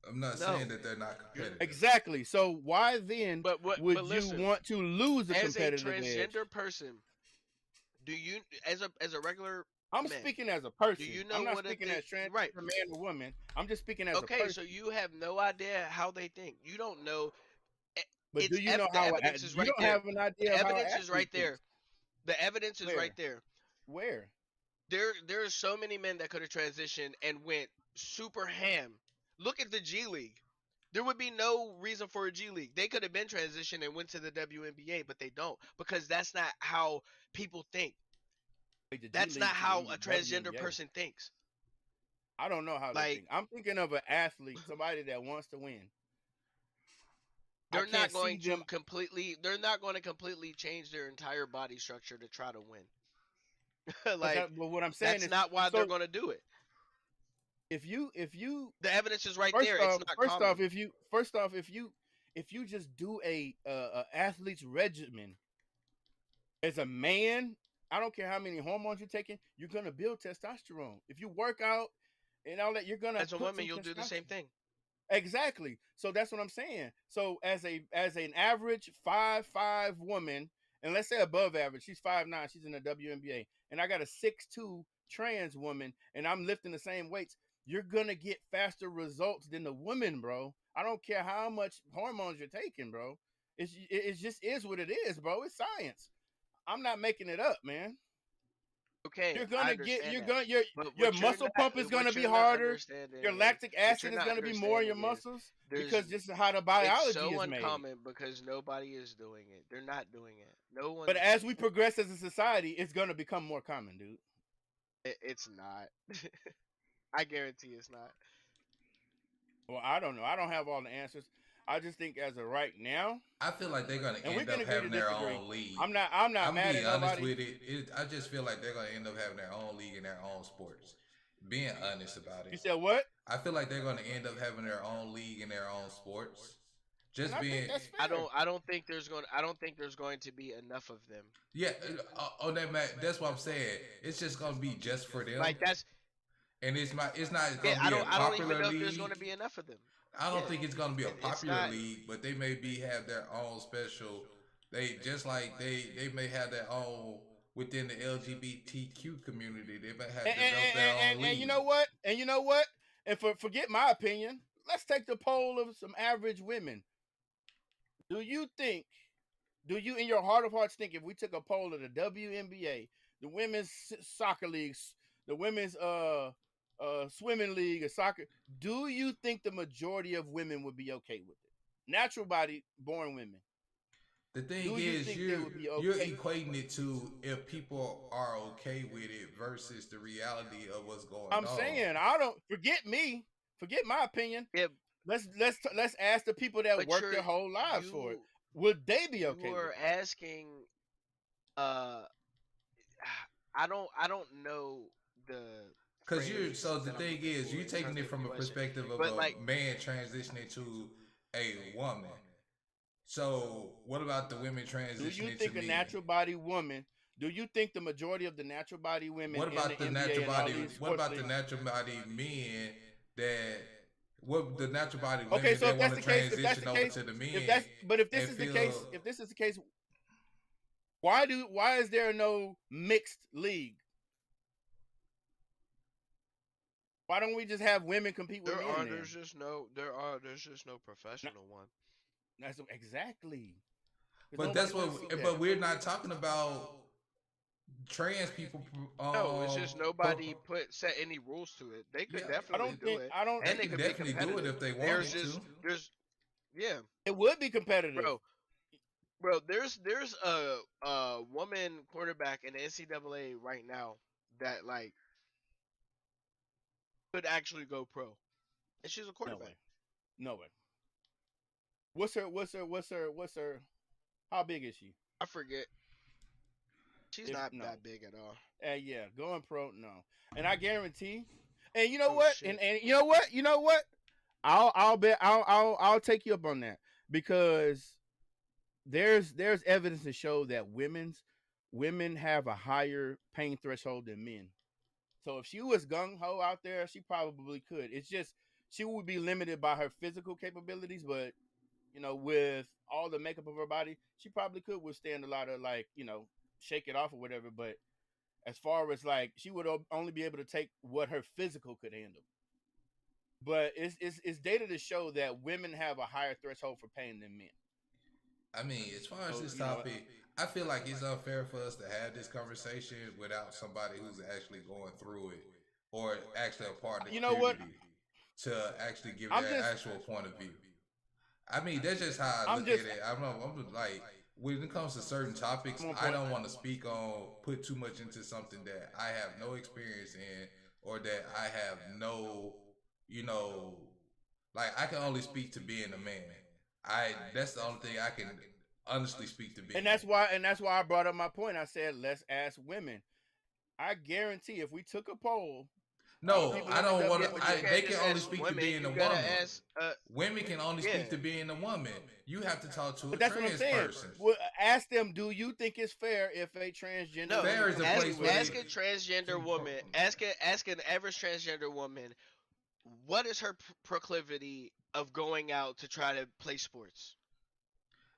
I'm not saying No. that they're not competitive. Exactly. So why then But would you listen, want to lose the as a competitive edge? transgender person, do you as a regular I'm man, speaking as a do person. you I'm know not what a speaking thing as transgender right? man or woman. I'm just speaking as a Okay, so person. you have no idea how they think. You don't know. eh, But do you know The how evidence is you right don't there. have an idea The of how an evidence is athlete right thinks? there. The evidence is right Where? there. Where? There are so many men that could have transitioned and went super ham. Look at the G League. There would be no reason for a G League. They could have been transitioned and went to the WNBA, but they don't because that's not how people think. Like the G That's not League to how leave a the transgender WNBA. person thinks. I don't know how they Like think. I'm thinking of an athlete, somebody that wants to win. I they're can't not see going them. to completely they're not going to completely change their entire body structure to try to win. Like But what I'm saying that's is, not why they're so going to do it. if you The evidence is right first there. It's off, not first off, common. if you just do a athlete's regimen as a man, I don't care how many hormones you're taking, you're gonna build testosterone. If you work out and all that, you're gonna As a put woman, some you'll do the same testosterone. thing. Exactly. So that's what I'm saying. So as an average 5'5" woman, and let's say above average, she's 5'9", she's in the WNBA, and I got a 6'2" trans woman, and I'm lifting the same weights, you're gonna get faster results than the woman, bro. I don't care how much hormones you're taking, bro. It just is what it is, bro. It's science. I'm not making it up, man. Okay, You're I gonna get understand you're that. gonna But your muscle pump is gonna what be you're not harder. Your understanding, lactic what you're acid is not gonna be more in your understanding is muscles there's because this is how the it's biology so is made. uncommon because nobody is doing it. They're not doing it. No But one's as doing we it. progress as a society, it's gonna become more common, dude. It's not. I guarantee it's not. Well, I don't know. I don't have all the answers. I just think as of right now, I feel like they're gonna and we end can up agree to having their disagree. own league. I'm not I'm gonna mad be at honest nobody. with it. I just feel like they're gonna end up having their own league in their own sports. Being honest about You it, said what? I feel like they're gonna end up having their own league in their own sports. And Just I think being, that's fair. I don't think there's going to be enough of them. yeah, on that that's what I'm saying. It's just gonna be just for them, Like that's and it's not yeah. gonna be a I don't even popular know if there's going league. to be enough of them. I Yeah, don't think it's gonna be a it's popular not. league, but they may be have their own special. They just like they may have their own within the LGBTQ community. They may have developed their own And you league. know what? And you know what? And forget my opinion. Let's take the poll of some average women. Do you think? Do you, in your heart of hearts, think if we took a poll of the WNBA, the women's soccer leagues, the women's swimming league, or soccer, do you think the majority of women would be okay with it? Natural body born women. The thing Do you is, think they would be you're okay? equating it to if people are okay with it versus the reality of what's going I'm on. saying I don't forget me, forget my opinion. Yeah, Let's ask the people that but work their whole lives for it. you Would they be you okay with are it? asking. Uh, I don't know the Cause you're phrase so the that I'm thing looking is for you're in taking terms it of from the a question. perspective of But like, a man transitioning to a woman. So what about the women Do you transitioning to think a men? natural body woman? Do you think the majority of the natural body women What in the about the NBA natural and all body? these What sports about the leagues? natural body men that what the natural body Okay, women so that if that's want the to case, if that's transition the over case, to the if men that's but if this and is the feel case, if this is the case, why is there no mixed league? Why don't we just have women compete with men then? there's just no No, professional one. that's exactly because but nobody that's want to see what that. but we're not talking about trans people No, it's just nobody set any rules to it. They yeah could definitely do it, I don't. they and they can could be definitely do it competitive. if they There's wanted to. just there's yeah, It would be competitive. bro. Bro, there's a woman quarterback in the NCAA right now that like could actually go pro, and she's a No quarterback. way. No way. What's her? How big is she? I forget. She's If not no, that big at all. yeah, going pro, no. And I guarantee. And you know Oh what? shit. And you know what? You know what? I'll bet I'll take you up on that because there's evidence to show that women have a higher pain threshold than men. So if she was gung ho out there, she probably could. It's just she would be limited by her physical capabilities, but with all the makeup of her body, she probably could withstand a lot of shake it off or whatever. But as far as like, she would only be able to take what her physical could handle. But it's data to show that women have a higher threshold for pain than men. I mean, as far as So this topic, I feel like it's unfair for us to have this conversation without somebody who's actually going through it or actually a part of the you know what? community to actually give I'm their just actual point of view. I mean, that's just how I I'm look at just it. I'm like, when it comes to certain topics, I'm on I point. don't want to speak on, put too much into something that I have no experience in or that I have no, you know, like I can only speak to being a man. That's the only thing I can honestly speak to being. And that's why I brought up my point. I said let's ask women. I guarantee if we took a poll, all the No, people I in the don't want Yeah, to. but you WNBA, can't They can just only ask speak to women. being a You gotta woman. ask. Women can only Yeah. speak to being a woman. You have to talk to a but that's what I'm trans saying. person. Well, ask them, do you think it's fair if a transgender No, woman Fair is a competes place with where ask you? a transgender woman. Ask an average transgender woman. What is her proclivity of going out to try to play sports?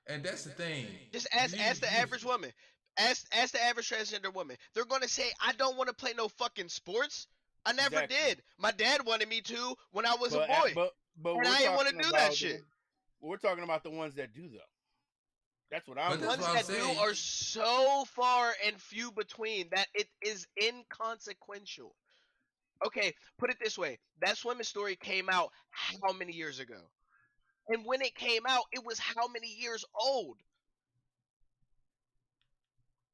And that's the thing. Just ask the average woman. Ask the average transgender woman. They're gonna say, "I don't want to play no fucking sports. I never Exactly. did. My dad wanted me to when I was a But boy, but and we're I didn't want to talking do that about shit." we're talking about the ones that do though. That's what I'm But looking that's Ones what I'm for. that do saying. are so far and few between that it is inconsequential. Okay, put it this way: that swimming story came out how many years ago? And when it came out, it was how many years old?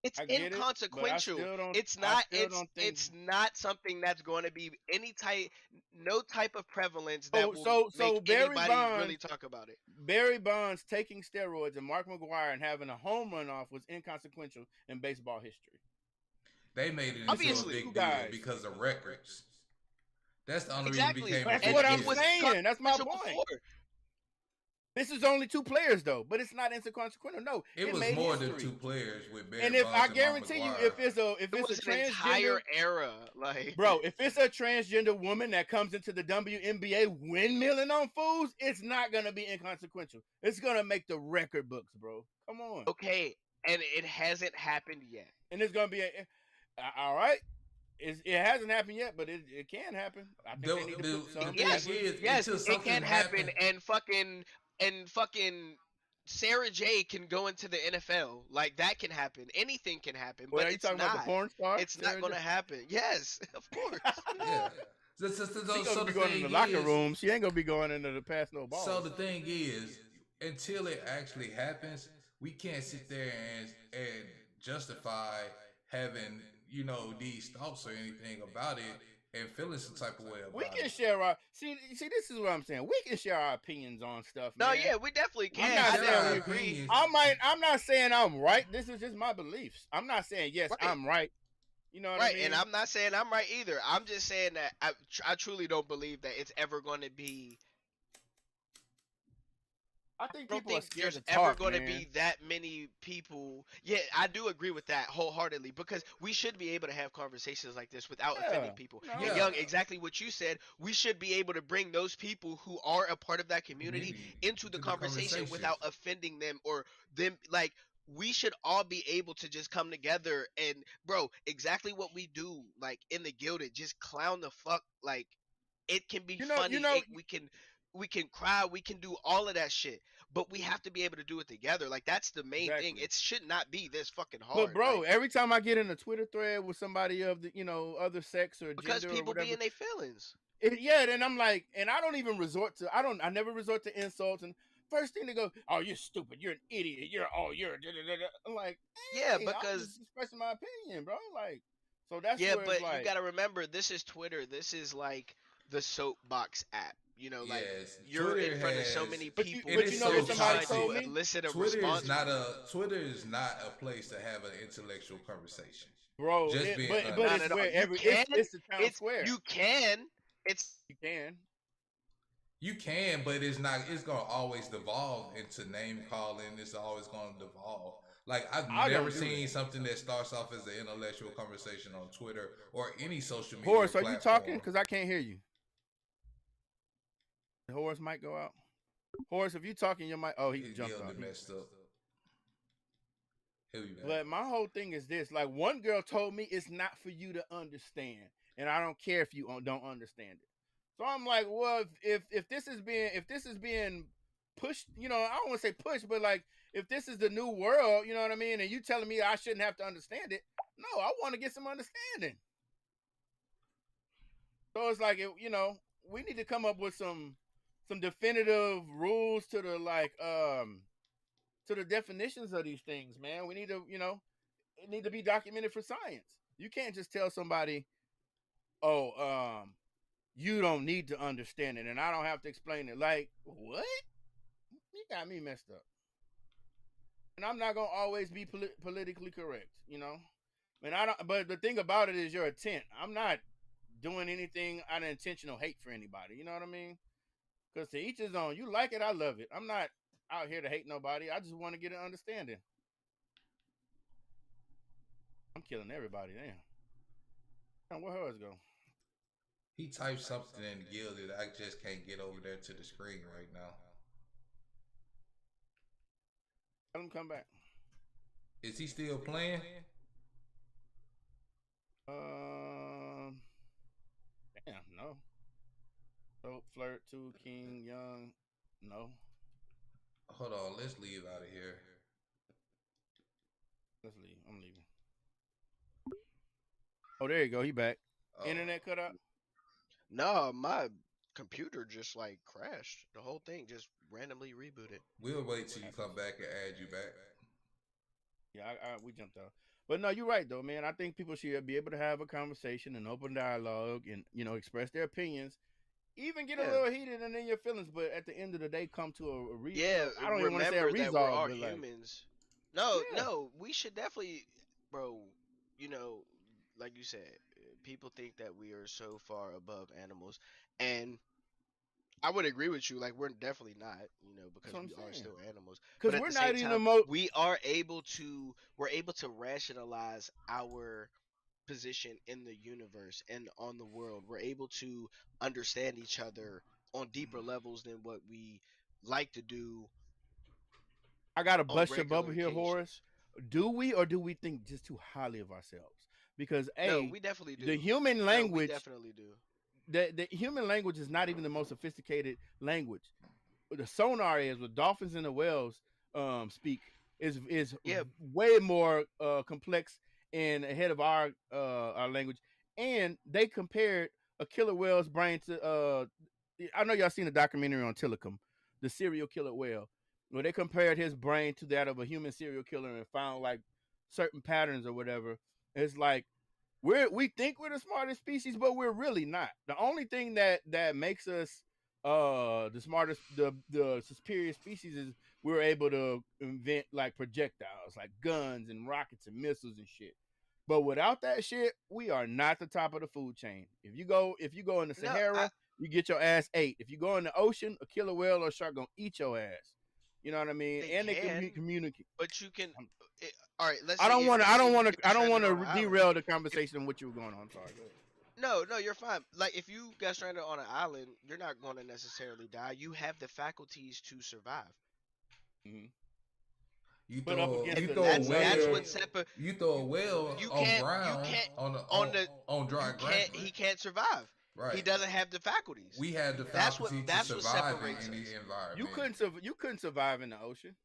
It's I get it, but inconsequential. I still don't think. It's not something that's going to be any type, no type of prevalence that So will so make so anybody really talk about it. Barry Bonds taking steroids and Mark McGwire and having a home run off was inconsequential in baseball history. They made it It's into a these Obviously, two big deal guys. because of records. That's the only reason it exactly, became a That's big and what it I'm deal. was saying. That's my consequential point. before. This is only two players though, but it's not inconsequential. No, It it was made more than history. two players with Barry And if I Bonds and Mark guarantee you, McGwire. if It it's a was an entire transgender era, like bro, if it's a transgender woman that comes into the WNBA windmilling on fools, it's not gonna be inconsequential. It's gonna make the record books, bro. Come on, okay, and it hasn't happened yet. and it's gonna be all right. It hasn't happened yet, but it can happen. I think they need to put The some thing Yes, effort. is, yes, until it can something happen, happened, and fucking Sarah J can go into the NFL. Like that can happen. Anything can happen, Well, but are you it's talking about the not. porn star? It's not Sarah gonna happen. Yes, of course. yeah. She gonna So be the going in thing the locker is, room. She ain't gonna be going into the pass no so balls. the thing is, until it actually happens, we can't sit there and justify having these thoughts or anything about it and feeling some type of way We about can it. share our see. This is what I'm saying. We can share our opinions on stuff, No, man. yeah, we definitely We I'm can. can not I share saying our definitely we. agree. opinions. I'm not saying I'm right. This is just my beliefs. I'm not saying yes, Right, I'm right. You know what I right, and mean? I'm not saying I'm right either. I'm just saying that I truly don't believe that it's ever going to be. I think I don't people are think scared there's to ever talk, going to man. be that many people. Yeah, I do agree with that wholeheartedly because we should be able to have conversations like this without Yeah, offending people. you know. And Yeah, Young, exactly what you said, we should be able to bring those people who are a part of that community community into the to the conversation conversation. without offending them or them like we should all be able to just come together and bro, exactly what we do like in the Gilded, just clown the fuck like it can be You funny. know. We can cry. We can do all of that shit. But we have to be able to do it together. Like that's the main thing. Exactly. It should not be this fucking But hard. bro, Like every time I get in a Twitter thread with somebody of the other sex or because gender or people be whatever, in their feelings. yeah, then I'm like, and I don't even resort to. I never resort to insults. And first thing they go, oh, you're stupid. You're an idiot. You're. Da, da, da, da. I'm like, Yeah, hey, I'm because just expressing my opinion, bro. Like, so that's yeah, where it's but you like, gotta remember this is Twitter. This is like the soapbox app. You know, like Yes, you're in Twitter front of so has. many but you, people It but is you and know so what you're somebody trying toxic. told to me? elicit a response from them. Twitter is not a place to have an intellectual conversation. Bro, Just being but Not it's at all. where You can. it's the town It's square. you can. It's You can. you can, but it's not. It's gonna always devolve into name calling. It's always gonna devolve. Like I've I never don't do seen that. something that starts off as an intellectual conversation on Twitter or any social media Horace, are you talking? platform. Because I can't hear you. The Horace might go out. Horace, if you talking, your mic. Oh, he His jumped guild on. messed up. He'll be back. But my whole thing is this: like one girl told me, it's not for you to understand, and I don't care if you don't understand it. So I'm like, well, if this is being pushed, I don't want to say pushed, but like if this is the new world, you know what I mean, and you telling me I shouldn't have to understand it, no, I want to get some understanding. So it's like, we need to come up with some definitive rules to the definitions of these things, man. We need to, it need to be documented for science. You can't just tell somebody, oh, you don't need to understand it, and I don't have to explain it. Like, what? You got me messed up. And I'm not gonna always be politically correct, And I don't. But the thing about it is your intent. I'm not doing anything out of intentional hate for anybody. You know what I mean? Because to each his own. You like it, I love it. I'm not out here to hate nobody. I just want to get an understanding. I'm killing everybody. Damn. Where hers go? He typed something in Gilded. I just can't get over there to the screen right now. Let him come back. Is he still playing? Damn, no. So flirt, two, King, Young, no. Hold on, let's leave out of here. Oh, there you go. He back. Oh, Internet cut out. No, my computer just like crashed. The whole thing just randomly rebooted. we'll wait till you come back and add you back. Yeah, we jumped out. But no, you're right though, man. I think people should be able to have a conversation and open dialogue, and express their opinions, even get a Yeah. little heated and in your feelings. But at the end of the day, come to Yeah, I don't even want to say a remember that we're resolve, all but like, humans. No, yeah, no, we should definitely, bro. You know, like you said, people think that we are so far above animals, and I would agree with you. Like we're definitely not, that's because what I'm we are saying. still animals. But Because at we're the same not even the time, most. we're able to rationalize our position in the universe and on the world. We're able to understand each other on deeper levels than what we like to do I gotta on bust your regular bubble here, Horace. occasions. Do we or do we think just too highly of ourselves? Because No, a we definitely the do. human No, we language, definitely do. the human language is not even the most sophisticated language. The sonar is what dolphins and the whales speak is Yeah, way more complex and ahead of our language. And they compared a killer whale's brain to I know y'all seen a documentary on Tillicum, the serial killer whale, where they compared his brain to that of a human serial killer and found like certain patterns or whatever. It's like we think we're the smartest species, but we're really not. The only thing that makes us the smartest, the superior species is we're able to invent like projectiles, like guns and rockets and missiles and shit. But without that shit, we are not the top of the food chain. If you go in the no, I Sahara, you get your ass ate. If you go in the ocean, a killer whale or shark gonna eat your ass. You know what I mean? they And they can can, communicate. but you can. All right, let's I say don't want to. I let's say don't you want to. get I don't want stranded on to an island. derail the If conversation. What you were going on? I'm sorry. Go ahead. No, you're fine. Like if you got stranded on an island, you're not going to necessarily die. You have the faculties to survive. Mm-hmm. You Put up throw against you the throw a That's whale. what separ- You throw a you whale you on you ground can't on on the on dry you can't ground. he can't survive. He Right. doesn't have the faculties. We had the That's what faculty to that's what survive in separates any us. environment. You couldn't survive in the ocean.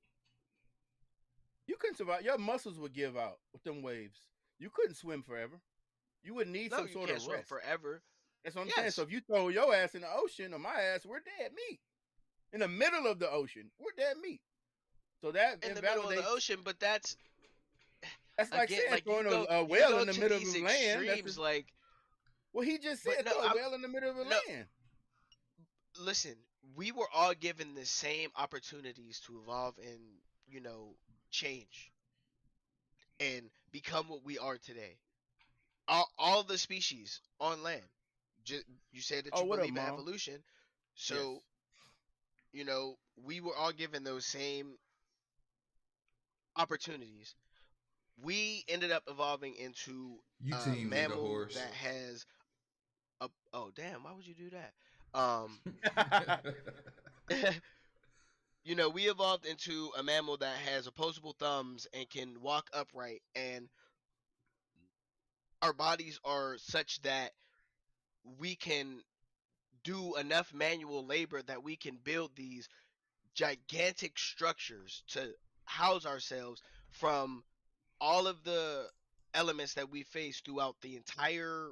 You couldn't survive. Your muscles would give out with them waves. You couldn't swim forever. You would need No, some you sort can't of swim rest. forever. That's what I'm saying. So Yes, if you throw your ass in the ocean or my ass, we're dead meat. In the middle of the ocean, we're dead meat. So that in the middle of the invalidates. ocean, but that's That's like again saying like throwing a you whale go in the to middle of these the land. That's extremes just, like well, he just but said no, throw a I'm whale in the middle of the no land. listen, we were all given the same opportunities to evolve and, you know, change and become what we are today. All the species on land. You said that Oh, you what up, believe in mom? evolution. Yes. So, we were all given those same opportunities. We ended up evolving into You a team nigga mammal horse. that has a oh damn, why would you do that? We evolved into a mammal that has opposable thumbs and can walk upright, and our bodies are such that we can do enough manual labor that we can build these gigantic structures to house ourselves from all of the elements that we face throughout the entire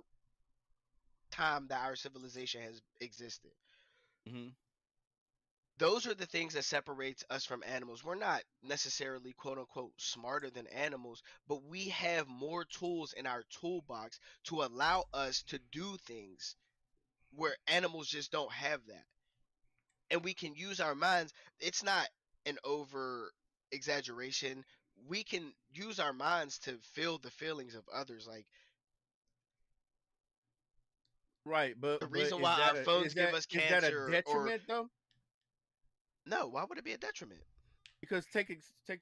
time that our civilization has existed. hmm Those are the things that separates us from animals. We're not necessarily quote unquote smarter than animals, but we have more tools in our toolbox to allow us to do things where animals just don't have that. And we can use our minds. It's not an over exaggeration. We can use our minds to feel the feelings of others. Like Right, the but reason why our phones give us is that a cancer or detriment though? no, why would it be a detriment? Because take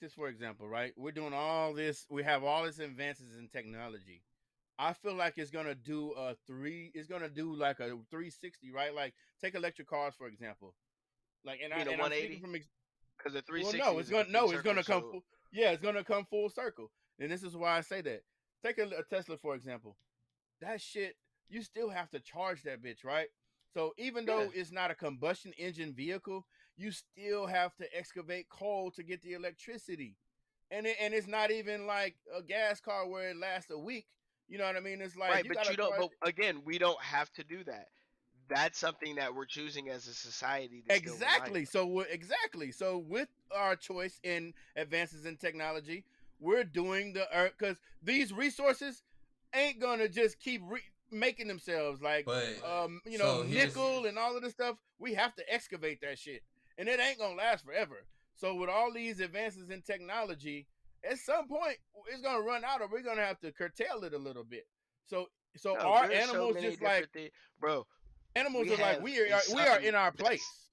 this for example, right? We're doing all this. We have all these advances in technology. I feel like it's gonna do a three. It's gonna do like a 360, right? Like take electric cars for example. Like You mean a I'm speaking 180? from Because the well, 360 no, is a complete it's circle. gonna come So full. Yeah, it's gonna come full circle, and this is why I say that. Take a Tesla for example. That shit, you still have to charge that bitch, right? So even yeah, though it's not a combustion engine vehicle, you still have to excavate coal to get the electricity, and it's not even like a gas car where it lasts a week. You know what I mean? It's like Right, you but gotta you don't. start But again, we don't have to do that. That's something that we're choosing as a society to still rely exactly. on. Exactly. So with our choice in advances in technology, we're doing the earth because these resources ain't gonna just keep making themselves like But here's nickel and all of this stuff. We have to excavate that shit, and it ain't gonna last forever. So with all these advances in technology, at some point it's gonna run out, or we're gonna have to curtail it a little bit. So No, our there's so animals many just like different things, bro. animals We are like have a we are sun in our that's place.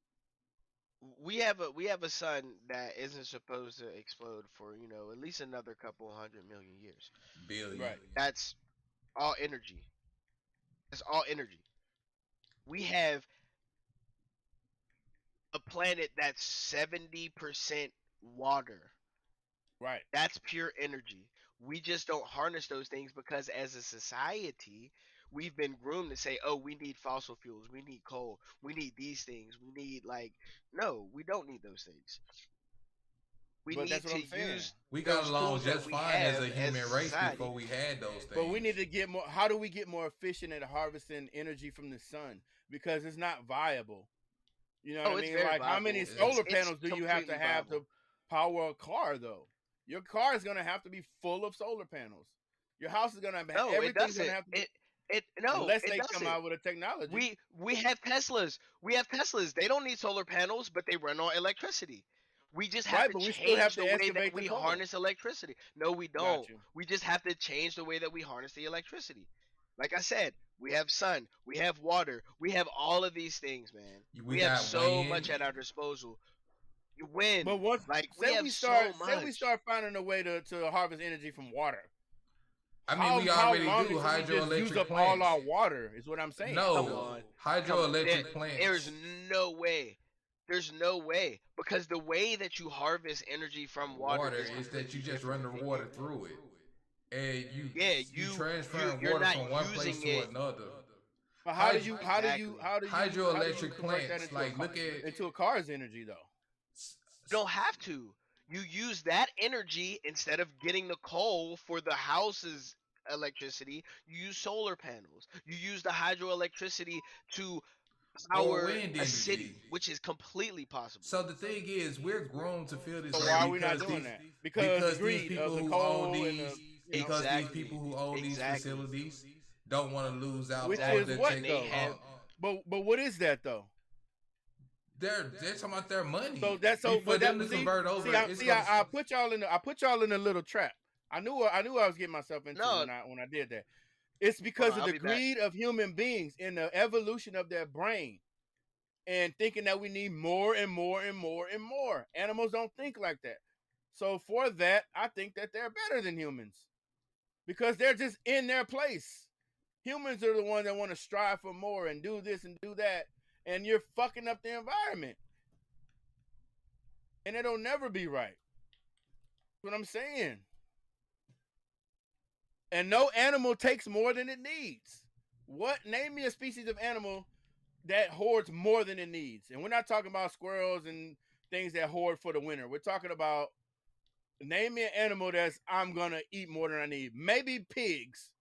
we have a sun that isn't supposed to explode for at least another couple 100 million years. billion. Right. That's all energy. That's all energy. We have a planet that's 70% water. Right. That's pure energy. We just don't harness those things because as a society, we've been groomed to say, "Oh, we need fossil fuels, we need coal, we need these things, we need like." No, we don't need those things. We But that's need what to I'm saying. use We got those along tools that just we fine as a have as a human race before society. we had those things. But we need to get more. How do we get more efficient at harvesting energy from the sun? Because it's not viable. You know what I Oh, it's mean? very Like, how many viable. It's solar It's panels do you have completely to have viable. to power a car, though? Your car is going to have to be full of solar panels. Your house is going to have No, it everything's going to doesn't. have to be, It no, unless it they come doesn't. out with a technology. We have Teslas. We have Teslas. They don't need solar panels, but they run on electricity. We just have Right, to but we still have change to the way that excavate the we coal. harness electricity. No, we Got don't. you. We just have to change the way that we harness the electricity. Like I said, we have sun, we have water, we have all of these things, man. we We have got so wind. much at our disposal. Wind, But once, like we have so say we much. start finding a way to harvest energy from water. I mean, we How already long do until we just use hydroelectric up all plants. our water? Is what I'm saying. Come No, on. Come on. hydroelectric There's plants. no way. There's no way because the way that you harvest energy from water Water is is that you completely just different. run the water through it, and Yeah, you you transferring you're water not from one place using to it another. But exactly. how do you Hydroelectric convert that plants, into like look at into a car's energy though? You don't have to. You use that energy instead of getting the coal for the house's electricity. You use solar panels. You use the hydroelectricity to or power wind a energy. city, which is completely possible. So the thing is, we're groomed to feel this So way why are we not doing that? Because the these greed of people the who own coal and these because these Exactly. people who own these Exactly. facilities don't want to lose out which on is the Exactly. what And they tech. though? have But what is that though? They're talking about their money. So that's so For but that them to see convert over, see it's gonna. I put y'all in a little trap. I knew I was getting myself into no. when I did that. It's Hold because on, of I'll the be back. greed of human beings and the evolution of their brain and thinking that we need more and more and more and more. Animals don't think like that. So for that, I think that they're better than humans because they're just in their place. Humans are the ones that want to strive for more and do this and do that, and you're fucking up the environment. And it'll never be right. That's what I'm saying. And no animal takes more than it needs. What? Name me a species of animal that hoards more than it needs. And we're not talking about squirrels and things that hoard for the winter. We're talking about name me an animal that's I'm gonna eat more than I need. Maybe pigs,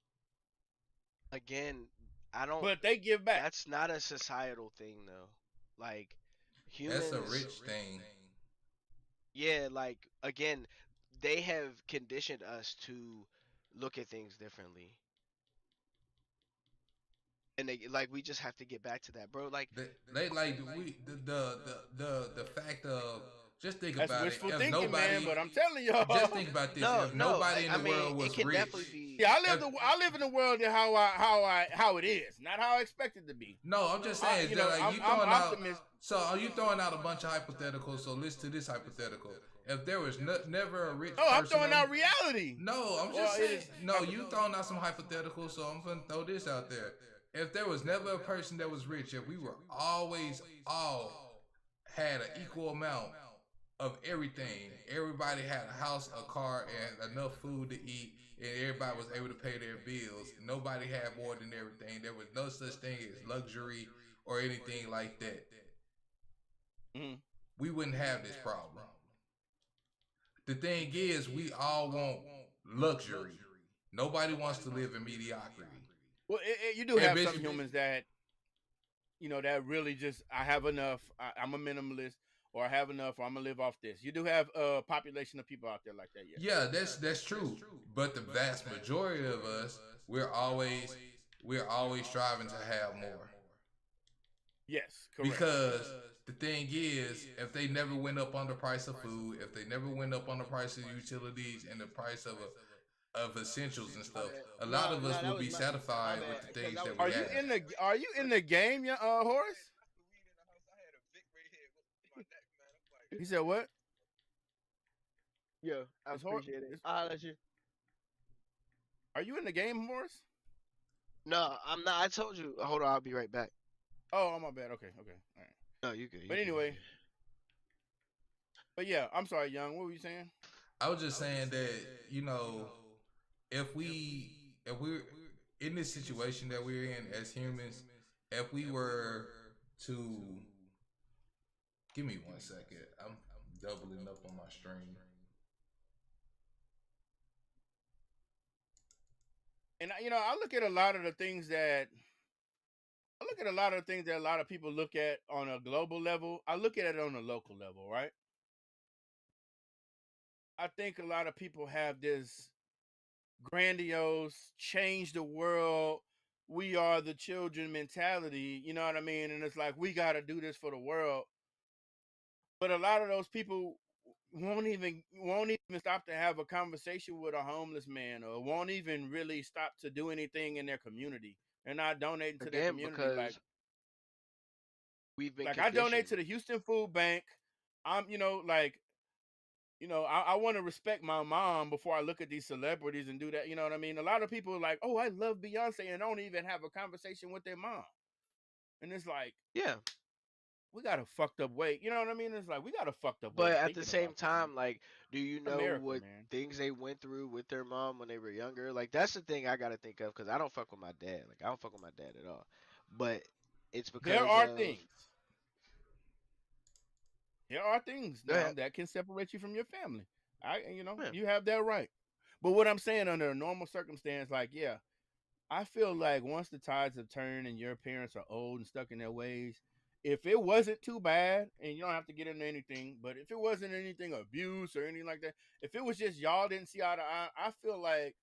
Again, I don't. but they give back. That's not a societal thing though. Like That's a humans, rich thing. yeah. Like again, they have conditioned us to look at things differently, and we just have to get back to that, bro. Like They like the fact of just think That's about it. wishful If thinking, man. nobody, But I'm telling y'all. just think about this. no, If no. nobody in I the mean, world it was can rich, definitely be. Yeah, if, I live in the world how it is, not how I expect it to be. no, I'm just saying. You I'm throwing out. optimist. So are you throwing out a bunch of hypotheticals? So listen to this hypothetical. If there was never a rich No, I'm person, throwing out reality. no, I'm Well, just it saying. is No, you throwing out some hypotheticals. So I'm gonna throw this out there. If there was never a person that was rich, if we were always all had an equal amount of everything, everybody had a house, a car, and enough food to eat, and everybody was able to pay their bills. Nobody had more than everything. There was no such thing as luxury or anything like that. Mhm. We wouldn't have this problem. The thing is, we all want luxury. Nobody wants to live in mediocrity. Well, you do And have some bitch, humans that that really just I have enough. I'm a minimalist, or I have enough, or I'm gonna live off this. You do have a population of people out there like that, yes. yeah, that's true. But the vast majority of us, we're always we're always striving to have more. Yes, correct. Because the thing is, if they never went up on the price of food, if they never went up on the price of utilities and the price of essentials and My stuff, bad. a lot No, of no, us that will was be my satisfied bad. with the Because things I was that we have. Are you in the game, Horace? He said what? yeah, I It's hor- appreciate it. it's, I'll let you. Are you in the game, Horace? No, I'm not. I told you. Hold on, I'll be right back. Oh, my bad. Okay, all right. No, you good. You But good. You anyway, good. but yeah, I'm sorry, Young. What were you saying? I was just saying that, you know, if we're in this situation that we're in as humans, if we were to give me 1 second, I'm doubling up on my stream. And I look at a lot of the things that a lot of people look at on a global level. I look at it on a local level, right? I think a lot of people have this grandiose, change the world, we are the children mentality, you know what I mean? And it's like we got to do this for the world. But a lot of those people won't even stop to have a conversation with a homeless man, or won't even really stop to do anything in their community. They're not donating to their Again, community because we've been like I donate conditioned. to the Houston Food Bank. I'm like I want to respect my mom before I look at these celebrities and do that. You know what I mean? A lot of people are like, oh, I love Beyonce, and don't even have a conversation with their mom. And it's like, Yeah, we got a fucked up way. You know what I mean? It's like, we got a fucked up way but of at the thinking about same things. time, like, do you know America, what man. things they went through with their mom when they were younger? Like, that's the thing I gotta think of because I don't fuck with my dad. Like, I don't fuck with my dad at all. But it's There because are of. things. There are things Go now ahead. that can separate you from your family. Yeah. You have that right. But what I'm saying, under a normal circumstance, like, yeah, I feel like once the tides have turned and your parents are old and stuck in their ways, if it wasn't too bad, and you don't have to get into anything, but if it wasn't anything abuse or anything like that, if it was just y'all didn't see eye to eye, I feel like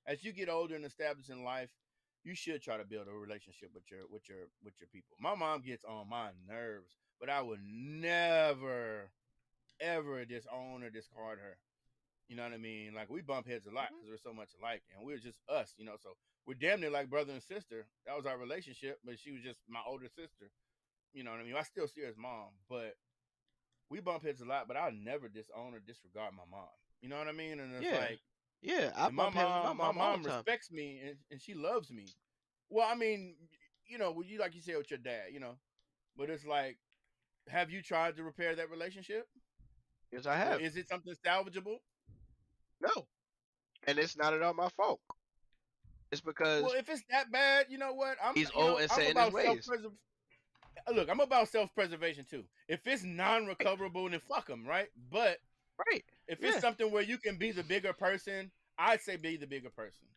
as you get older and established in life, you should try to build a relationship with your people. My mom gets on my nerves, but I would never ever disown or discard her. You know what I mean? Like, we bump heads a lot Mhm. because we're so much alike, and we're just us. So we're damn near like brother and sister. That was our relationship, but she was just my older sister. You know what I mean? I still see her as mom, but we bump heads a lot. But I'll never disown or disregard my mom. You know what I mean? And it's Yeah. like, Yeah. I and my bump heads with my mom, my mom all the mom time. respects me, and she loves me. Well, I mean, with you, like you said with your dad, but it's like, have you tried to repair that relationship, Yes, I or have. is it something salvageable? No. And it's not at all my fault. It's Well, because if it's that bad, you know what? he's old and I'm set in his about ways. Look, I'm about self-preservation too. If it's Right. non-recoverable, then fuck them, right? But Right. if it's Yeah. something where you can be the bigger person, I'd say be the bigger person.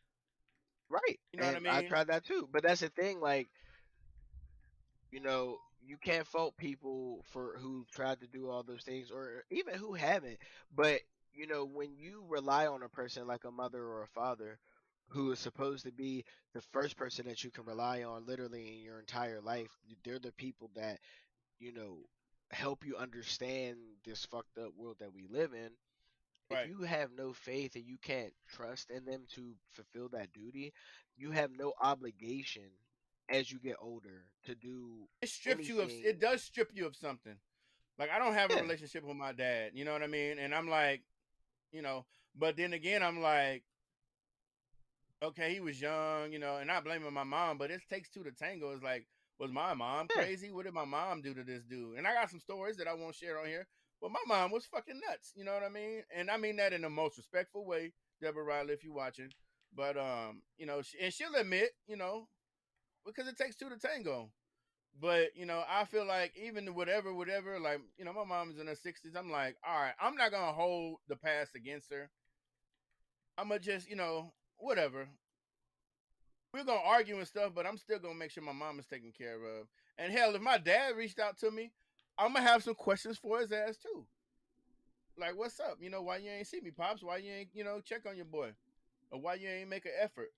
Right. You know what I And I mean? tried that too. But that's the thing, like, you can't fault people for who tried to do all those things or even who haven't. But, when you rely on a person like a mother or a father who is supposed to be the first person that you can rely on literally in your entire life, they're the people that, you know, help you understand this fucked up world that we live in. If Right. you have no faith and you can't trust in them to fulfill that duty, you have no obligation as you get older to do anything. It does strip you of something. Like, I don't have a Yeah, relationship with my dad. You know what I mean? And I'm like, you know, but then again, I'm like, okay, he was young, and not blaming my mom, but it takes two to tango. It's like, was my mom yeah, crazy? What did my mom do to this dude? And I got some stories that I won't share on here, but my mom was fucking nuts. You know what I mean? And I mean that in the most respectful way, Deborah Riley, if you're watching. But and she'll admit, because it takes two to tango. But I feel like even whatever, like my mom is in her 60s. I'm like, all right, I'm not gonna hold the past against her. I'm gonna just whatever. We're gonna argue and stuff, but I'm still gonna make sure my mom is taken care of. And hell, if my dad reached out to me, I'm gonna have some questions for his ass too. Like, what's up? You know, why you ain't see me, pops? Why you ain't, check on your boy, or why you ain't make an effort?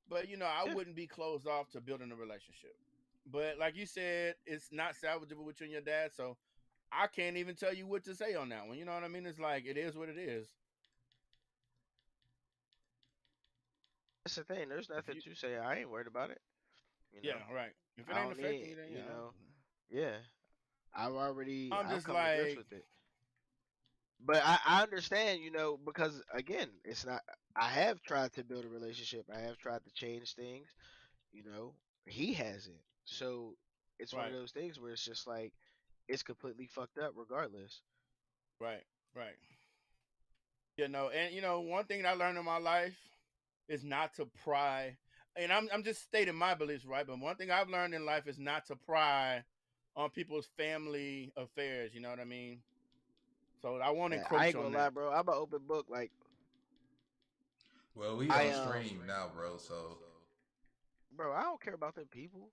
But I Yeah. wouldn't be closed off to building a relationship. But like you said, it's not salvageable with you and your dad, so I can't even tell you what to say on that one. You know what I mean? It's like it is what it is. That's the thing. There's If nothing you, to say. I ain't worried about it. You yeah, know, right. If it I ain't don't affecting need. you, then You know, yeah. I'm I've just come to grips like, with it. But I understand, because again, it's not. I have tried to build a relationship. I have tried to change things. You know, he hasn't. So it's one of right, those things where it's just like it's completely fucked up, regardless. right, right. And one thing I learned in my life is not to pry. And I'm just stating my beliefs, right? But one thing I've learned in life is not to pry on people's family affairs. You know what I mean? So I won't I encroach ain't on gonna lie, that. bro. I'm an open book. Like Well, we I on stream now, bro. So bro. I don't care about them people.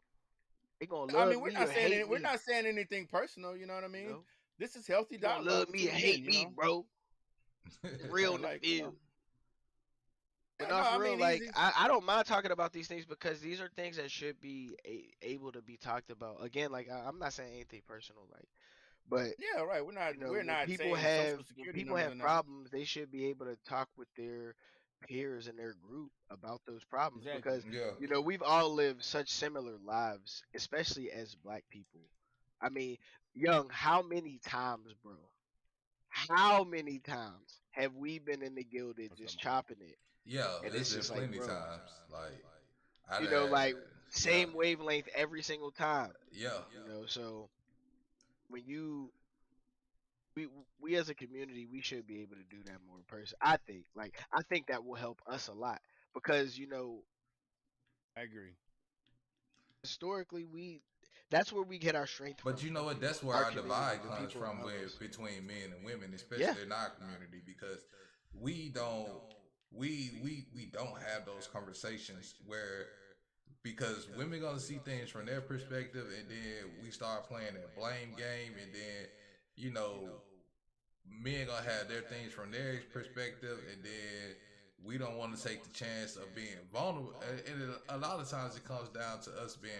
They gonna I love mean, we're me not or saying hate we're me. not saying anything personal. You know what I You mean? know, This is healthy you gonna dialogue love me or between men. hate me, bro. Real in the Like field. But yeah, no, no, for I real, mean, like easy. I don't mind talking about these things because these are things that should be able to be talked about. Again, like I'm not saying anything personal, like, but Yeah, right. We're not we're when not saying social security people numbers or have nothing. problems, they should be able to talk with their peers in their group about those problems Exactly. because yeah. we've all lived such similar lives, especially as black people. I mean, young, how many times, bro? How many times have we been in the gilded What's up, just my boy? chopping it? Yeah, And it's it's been just like, plenty bro, times. Like I like yeah, same wavelength every single time. yeah. So when you we we as a community, we should be able to do that more in person. I think that will help us a lot because I agree. historically we that's where we get our strength But from, you know what? That's where our our community, divide the comes people from around with us. between men and women, Yeah, especially in our community, because we don't we don't have those conversations where because women gonna see things from their perspective, and then we start playing that blame game, and then you know men gonna have their things from their perspective, and then we don't want to take the chance of being vulnerable. And a lot of times it comes down to us being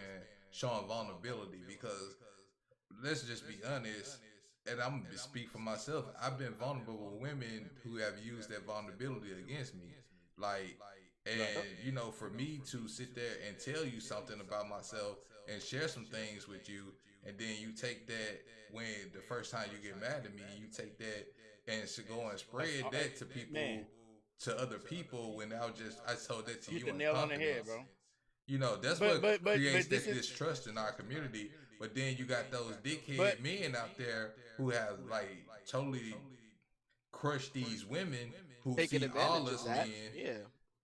showing vulnerability because let's just be honest. And I'm gonna speak for myself. I've been vulnerable with women who have used that vulnerability against me. Like, Right. and for me to sit there and tell you something about myself and share some things with you, and then you take that when the first time you get mad at me, you take that and should go and That's spread that to man. people, to other people when I told that to You hit you the in nail on the head, confidence. bro. That's But what but but creates but this that is distrust in our community. But then you got those but dickhead men out there who have like totally crushed these women who taking see all advantage of us that. men, Yeah,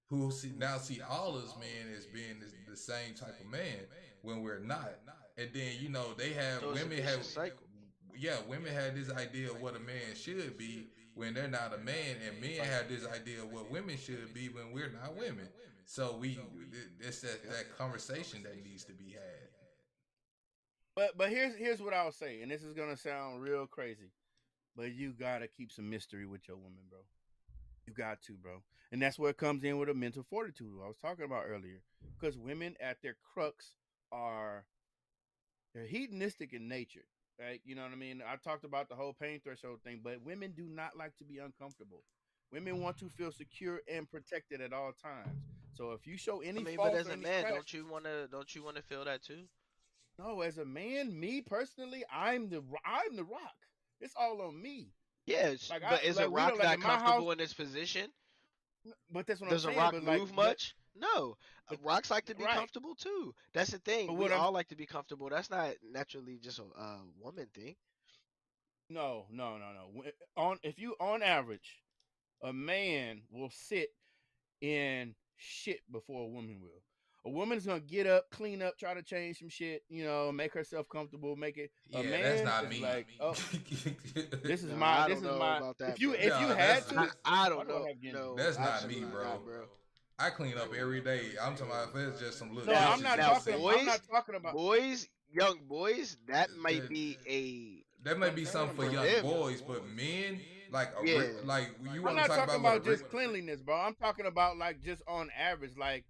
who see all us men as being the same type of man when we're not. And then they have so it's a women have vicious cycle. women have this idea of what a man should be when they're not a man, and men right. have this idea of what women should be when we're not women. So it's Yep. that conversation that needs to be had. But here's what I'll say, and this is gonna sound real crazy, but you gotta keep some mystery with your woman, bro. You got to, bro. And that's where it comes in with a mental fortitude I was talking about earlier. Because women at their crux are they're hedonistic in nature. Right? You know what I mean? I talked about the whole pain threshold thing, but women do not like to be uncomfortable. Women want to feel secure and protected at all times. So if you show I any mean, but faults as or a any man, scratch, don't you wanna feel that too? no, as a man, me personally, I'm the rock. It's all on me. Yes, Like I but is a like we don't rock like in not my house, comfortable in this position? but that's what I'm Does a saying. rock But like, move much? No. but Rocks like to be right. comfortable too. That's the thing. But We what I'm all like to be comfortable. That's not naturally just a woman thing. no. On if you on average, a man will sit in shit before a woman will. A woman's gonna get up, clean up, try to change some shit, make herself comfortable, make it. A Yeah, that's man not is me. like, oh, this is No, my, I this don't is know my. about If that, you bro. if you No, had to, I why don't do I know. have Genji? No, that's not me, absolutely bro. not, bro. I clean up every day. I'm talking about if it's just some little No, Now, I'm dishes not in the now, talking. sink. I'm not talking about. young boys, that might That, be a that What may I'm be saying, something for for bro. young them. boys, but men, like Yeah, like you I'm want to not talk talking about what a about real. just cleanliness, bro. I'm talking about like just on average, like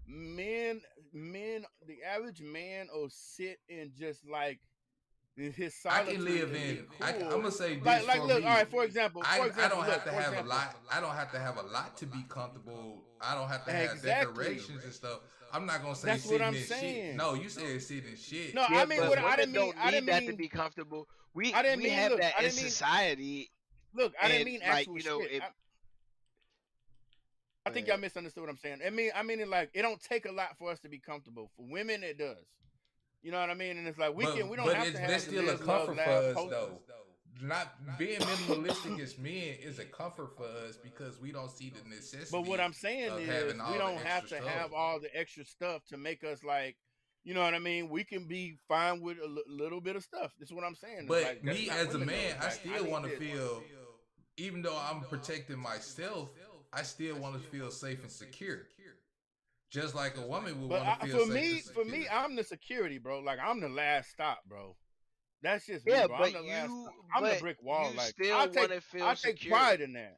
men, the average man will sit and just like in his I can solitude live and be in. I'm cool. gonna say this Like, for look, all me. right. For I example, don't look, have to for have a example, lot. I don't have to have a lot to be comfortable. I don't have to have exactly. decorations and stuff. I'm not gonna say That's what sitting I'm in shit. saying. No, you said sitting in shit. No, I yeah, mean Cause what but what? I didn't women mean. don't need that to be comfortable. I didn't We mean. have Look, that I in didn't mean. society, Look, I didn't and mean like actual shit. if I think y'all misunderstood what I'm saying. I mean it like it don't take a lot for us to be comfortable. For women, it does. You know what I mean? And it's like we don't have to That's have the still a live, love, comfort for laugh, us post. though. Not being minimalistic as men is a comfort for us because we don't see the But what necessity I'm saying of is having we all the don't have extra to stuff. have all the extra stuff to make us like, you know what I mean? We can be fine with a little bit of stuff. This is what I'm saying. It's like But that's me not as a women though. man, It's I like I still need want to this. feel, even though I'm protecting myself, I still want to feel safe and secure. Just like a woman would But want to feel safe and for me, secure. I'm the security, bro. Like I'm the last stop, bro. That's just me, yeah, bro. I'm the last stop. I'm the but brick wall. you Like still want to I feel take secure. pride in that.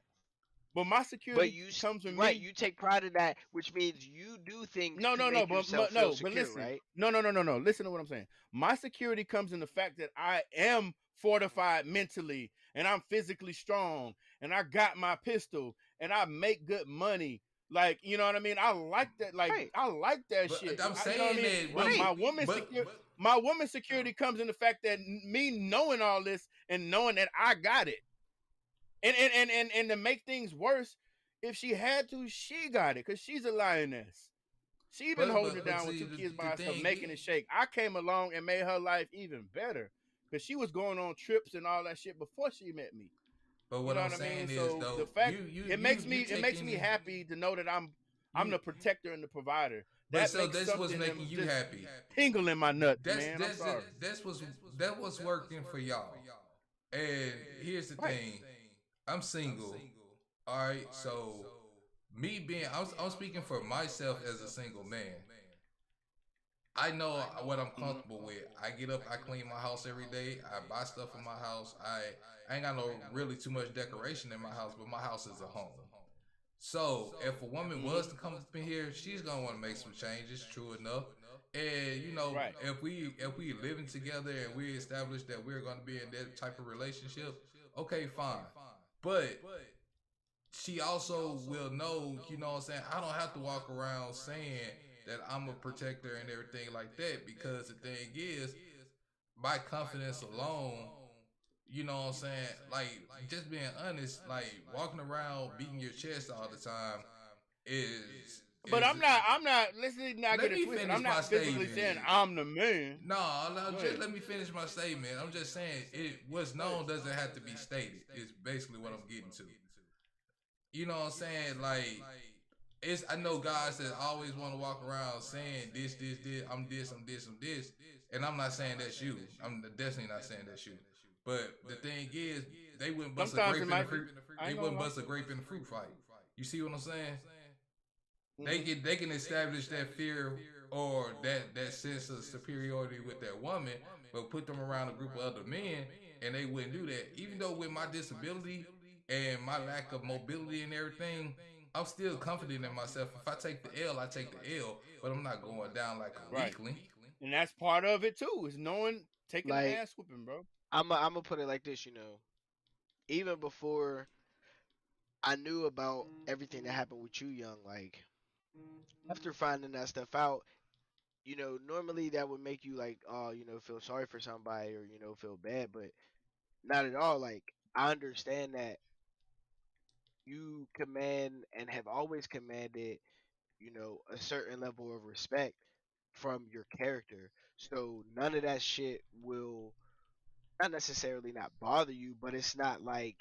But my But security comes with right, me. you take pride in that, which means you do things No, to no, no, make yourself but feel no, but secure, listen. right? No, no, no, no, no. Listen to what I'm saying. My security comes in the fact that I am fortified mentally and I'm physically strong and I got my pistol and I make good money. Like, you know what I mean? I like that. Like, Right, I like that But shit. I'm You know what I saying mean? that But right. my woman's security comes in the fact that me knowing all this and knowing that I got it. And to make things worse, if she had to, she got it because she's a lioness. She been holding it but down with see two kids the by herself, thing making it shake. I came along and made her life even better because she was going on trips and all that shit before she met me. but You what know I'm what I mean? saying is So the though, fact it makes taking me happy to know that I'm you the protector and the provider. but That so makes that's what's something making you just happy. tingle in my nuts, man. I'm sorry. That's what's working for y'all. And here's the Right. thing. I'm single. All right. So me being I'm speaking for myself as a single man. I know what I'm Mhm. comfortable with. I get up, I clean my house every day. I buy stuff in my house. I ain't got no really too much decoration in my house, but my house is a home. So if a woman was to come up in here, she's gonna want to make some changes. True enough, and you know, Right. if we living together and we establish that we're gonna be in that type of relationship, okay, fine. But she also will know, you know what I'm saying? I don't have to walk around saying that I'm a protector and everything like that because the thing is, my confidence alone, you know what I'm saying? Like, just being honest, like, walking around beating your chest all the time But is I'm not let's not let get it me twisted. I'm finish my not physically statement. saying I'm the man. No, no, Go just ahead. let me finish my statement. I'm just saying it what's known doesn't have to be stated. Is basically what I'm getting to. You know what I'm saying? Like it's I know guys that always want to walk around saying this, I'm this, I'm this, I'm this. And I'm not saying that's you. I'm definitely not saying that's you. But the thing is, they wouldn't bust a Sometimes it grape in the might be. fruit. I They ain't gonna wouldn't lie. bust a grape in the fruit fight. You see what I'm saying? Hmm. They can establish that fear or that sense of superiority with that woman, but put them around a group of other men, and they wouldn't do that. Even though with my disability and my lack of mobility and everything, I'm still confident in myself. If I take the L, I take the L, but I'm not going down like a Right. weakling. And that's part of it too, is knowing taking the Like ass whooping, bro. I'm gonna put it like this, even before I knew about everything that happened with you, young, like after finding that stuff out, normally that would make you like, oh, feel sorry for somebody or feel bad, but not at all. Like I understand that you command and have always commanded, a certain level of respect from your character. So none of that shit will not necessarily not bother you, but it's not like,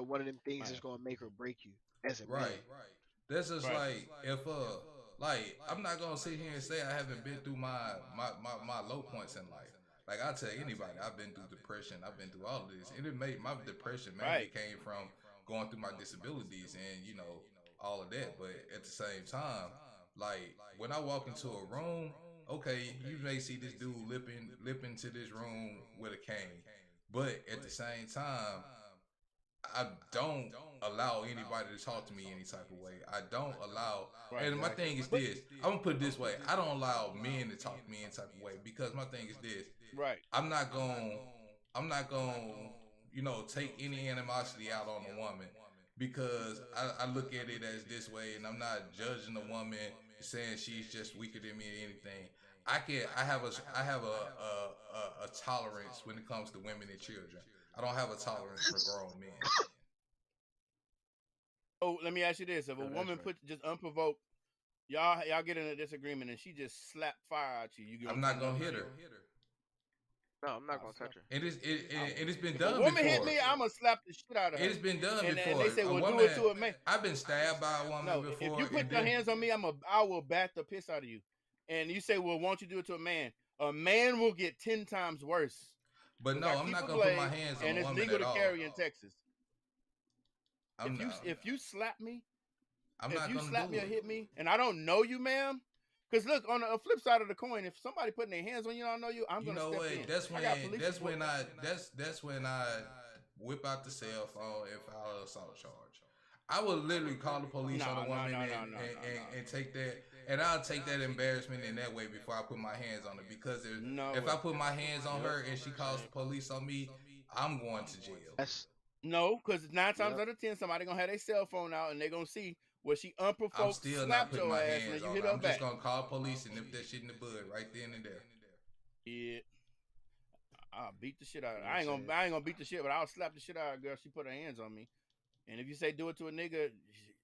one of them things Right. that's gonna make or break you as a man. Right. That's just Right. if like I'm not gonna sit here and say I haven't been through my low points in life. Like I tell anybody, I've been through depression, I've been through all of this. And it made my depression mainly Right. came from going through my disabilities and, you know, all of that, but at the same time, like when I walk into a room, okay, you may see this dude lipping to this room with a cane, but at the same time, I don't allow anybody to talk to me any type of way. I don't allow, Right, and my right. thing is But this. I'm gonna put it this way. I don't allow men to talk to me any type of way because my thing is this. right. I'm not going. I'm not going. Take any animosity out on a woman because I look at it as this way, and I'm not judging a woman saying she's just weaker than me or anything. I have a tolerance when it comes to women and children. I don't have a tolerance for grown men. Oh, let me ask you this: if a No, that's woman right. put just unprovoked, y'all get in a disagreement, and she just slap fire at you, you I'm gonna not turn gonna up hit and her. No, I'm not I'll gonna slap. touch her. It's been If a done woman hit before. me, I'm gonna slap the shit out of It's her. been done And before. they say, A well, do woman, it to a man. I've been stabbed by a woman No, if before, you and put your then hands on me, I will bat the piss out of you. And you say, well, won't you do it to a man? A man will get 10 times worse but because no, I I'm keep not a gonna put my blade, hands on and a it's woman legal at to all. carry in Texas. I'm not. If you slap me, I'm if not you gonna slap me do or it. hit me, and I don't know you, ma'am, because look, on the flip side of the coin, if somebody putting their hands on you, I don't know you, I'm You gonna know step what? in. That's I when got police that's support. when I that's when I whip out the cell phone and file an assault charge. I would literally call the police on a No, no, woman no, and, no, no, and, no, and, no, and take that, and I'll take that embarrassment in that way before I put my hands on her, because no if I way. put my hands on Yep. her and she calls the police on me, I'm going to jail. That's No, because 9 times yep. out of 10, somebody gonna have their cell phone out and they gonna see where she I'm unprovoked still not slapped putting your my ass and then hands you on hit her. her I'm just back. gonna call police and nip that shit in the bud right then and there. Yeah, I'll beat the shit out of her. Yeah, say I ain't gonna beat the shit, but I'll slap the shit out of a girl. She put her hands on me. And if you say do it to a nigga,